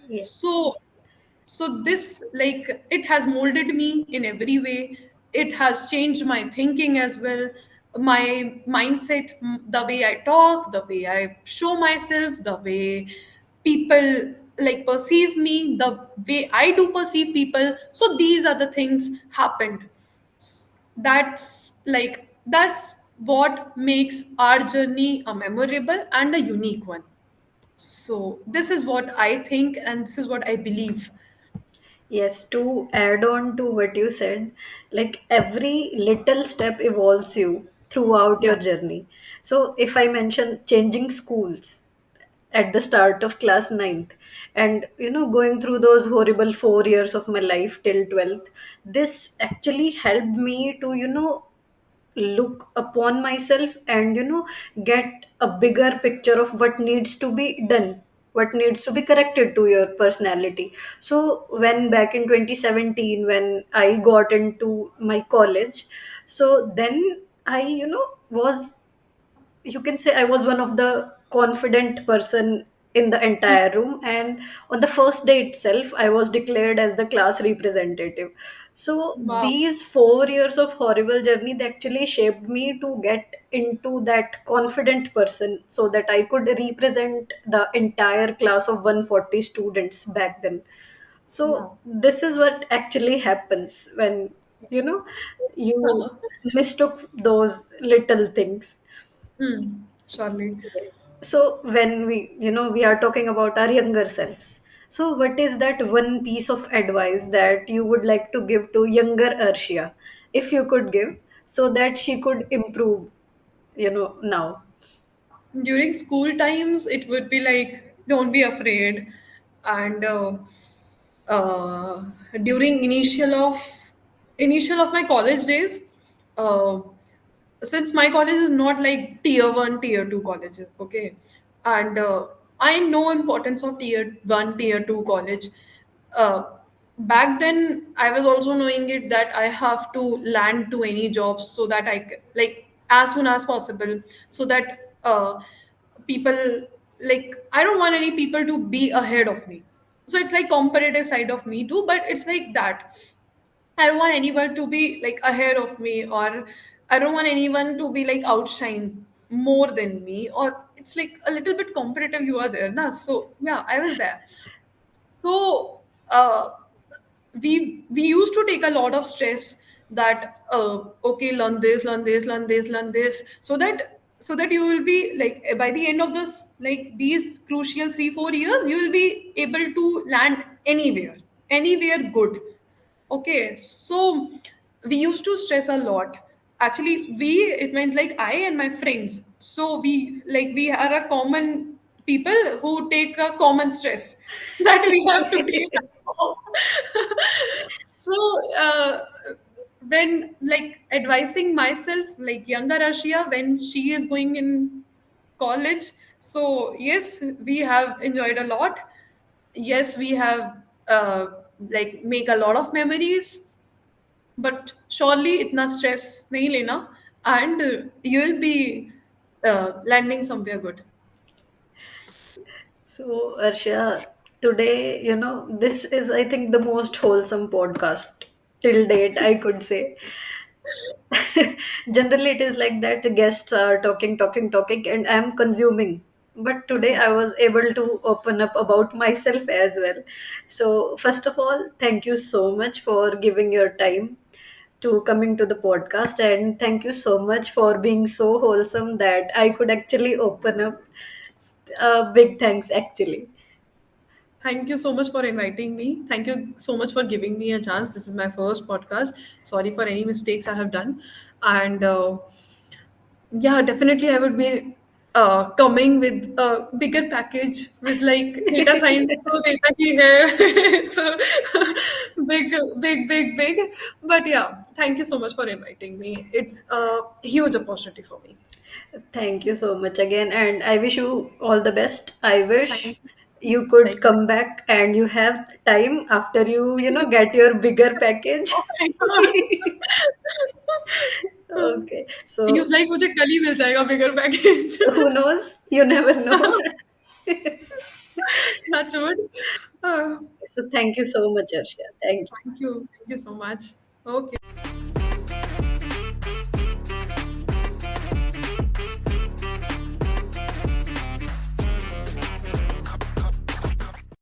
Yeah. So this, like, it has molded me in every way. It has changed my thinking as well, my mindset, the way I talk, the way I show myself, the way people like perceive me, the way I do perceive people. So these are the things happened. That's what makes our journey a memorable and a unique one. So this is what I think, and this is what I believe. Yes, to add on to what you said, like every little step evolves you throughout your Yeah. journey. So, if I mention changing schools at the start of class ninth, and going through those horrible 4 years of my life till 12th, this actually helped me to look upon myself and get a bigger picture of what needs to be done, what needs to be corrected to your personality. So when back in 2017, when I got into my college, so then I was, you can say, I was one of the confident person in the entire room, and on the first day itself I was declared as the class representative. So Wow. these 4 years of horrible journey, they actually shaped me to get into that confident person so that I could represent the entire class of 140 students back then. So Wow. this is what actually happens when you know you mistook those little things. Hmm. Surely. Yes. So when we are talking about our younger selves, so what is that one piece of advice that you would like to give to younger Arshia, if you could give, so that she could improve, now? During school times, it would be like, don't be afraid. And uh, during initial of my college days, uh, since my college is not like tier 1 tier 2 colleges, okay, and I know importance of tier 1 tier 2 college. uh, Back then I was also knowing it that I have to land to any jobs so that like as soon as possible, so that people, like, I don't want any people to be ahead of me. So it's like competitive side of me too, but it's like that I don't want anyone to be like ahead of me, or I don't want anyone to be like outshine more than me, or it's like a little bit competitive. You are there, na? So yeah, I was there. So we used to take a lot of stress that okay, learn this, learn this, learn this, learn this, so that you will be like by the end of this, like these crucial 3 4 years, you will be able to land anywhere good. Okay, so we used to stress a lot. Actually, it means like I and my friends. So we are a common people who take a common stress that we have to take at home. So when like advising myself, like younger Arshia, when she is going in college, so yes, we have enjoyed a lot. Yes, we have uh, like make a lot of memories, but surely itna stress nahi lena, and you'll be landing somewhere good. So, Arshia, today, this is, I think, the most wholesome podcast till date, I could say. Generally, it is like that guests are talking, talking, talking, and I'm consuming. But today, I was able to open up about myself as well. So, first of all, thank you so much for giving your time to coming to the podcast, and thank you so much for being so wholesome that I could actually open up. Big thanks, actually. Thank you so much for inviting me. Thank you so much for giving me a chance. This is my first podcast. Sorry for any mistakes I have done. And yeah, definitely I would be coming with a bigger package with like data science, so data ki hai. It's a big, big, big, big. But yeah, thank you so much for inviting me. It's a huge opportunity for me. Thank you so much again, and I wish you all the best. I Thank wish you. you could Likewise. come back and you have time after get your bigger package. Oh my God. Okay, He was so like, मुझे कल ही मिल जाएगा bigger package. who knows? You never know. That's what. Uh, So thank you so much, Arshia. Thank you. Thank you. Thank you so much. Okay.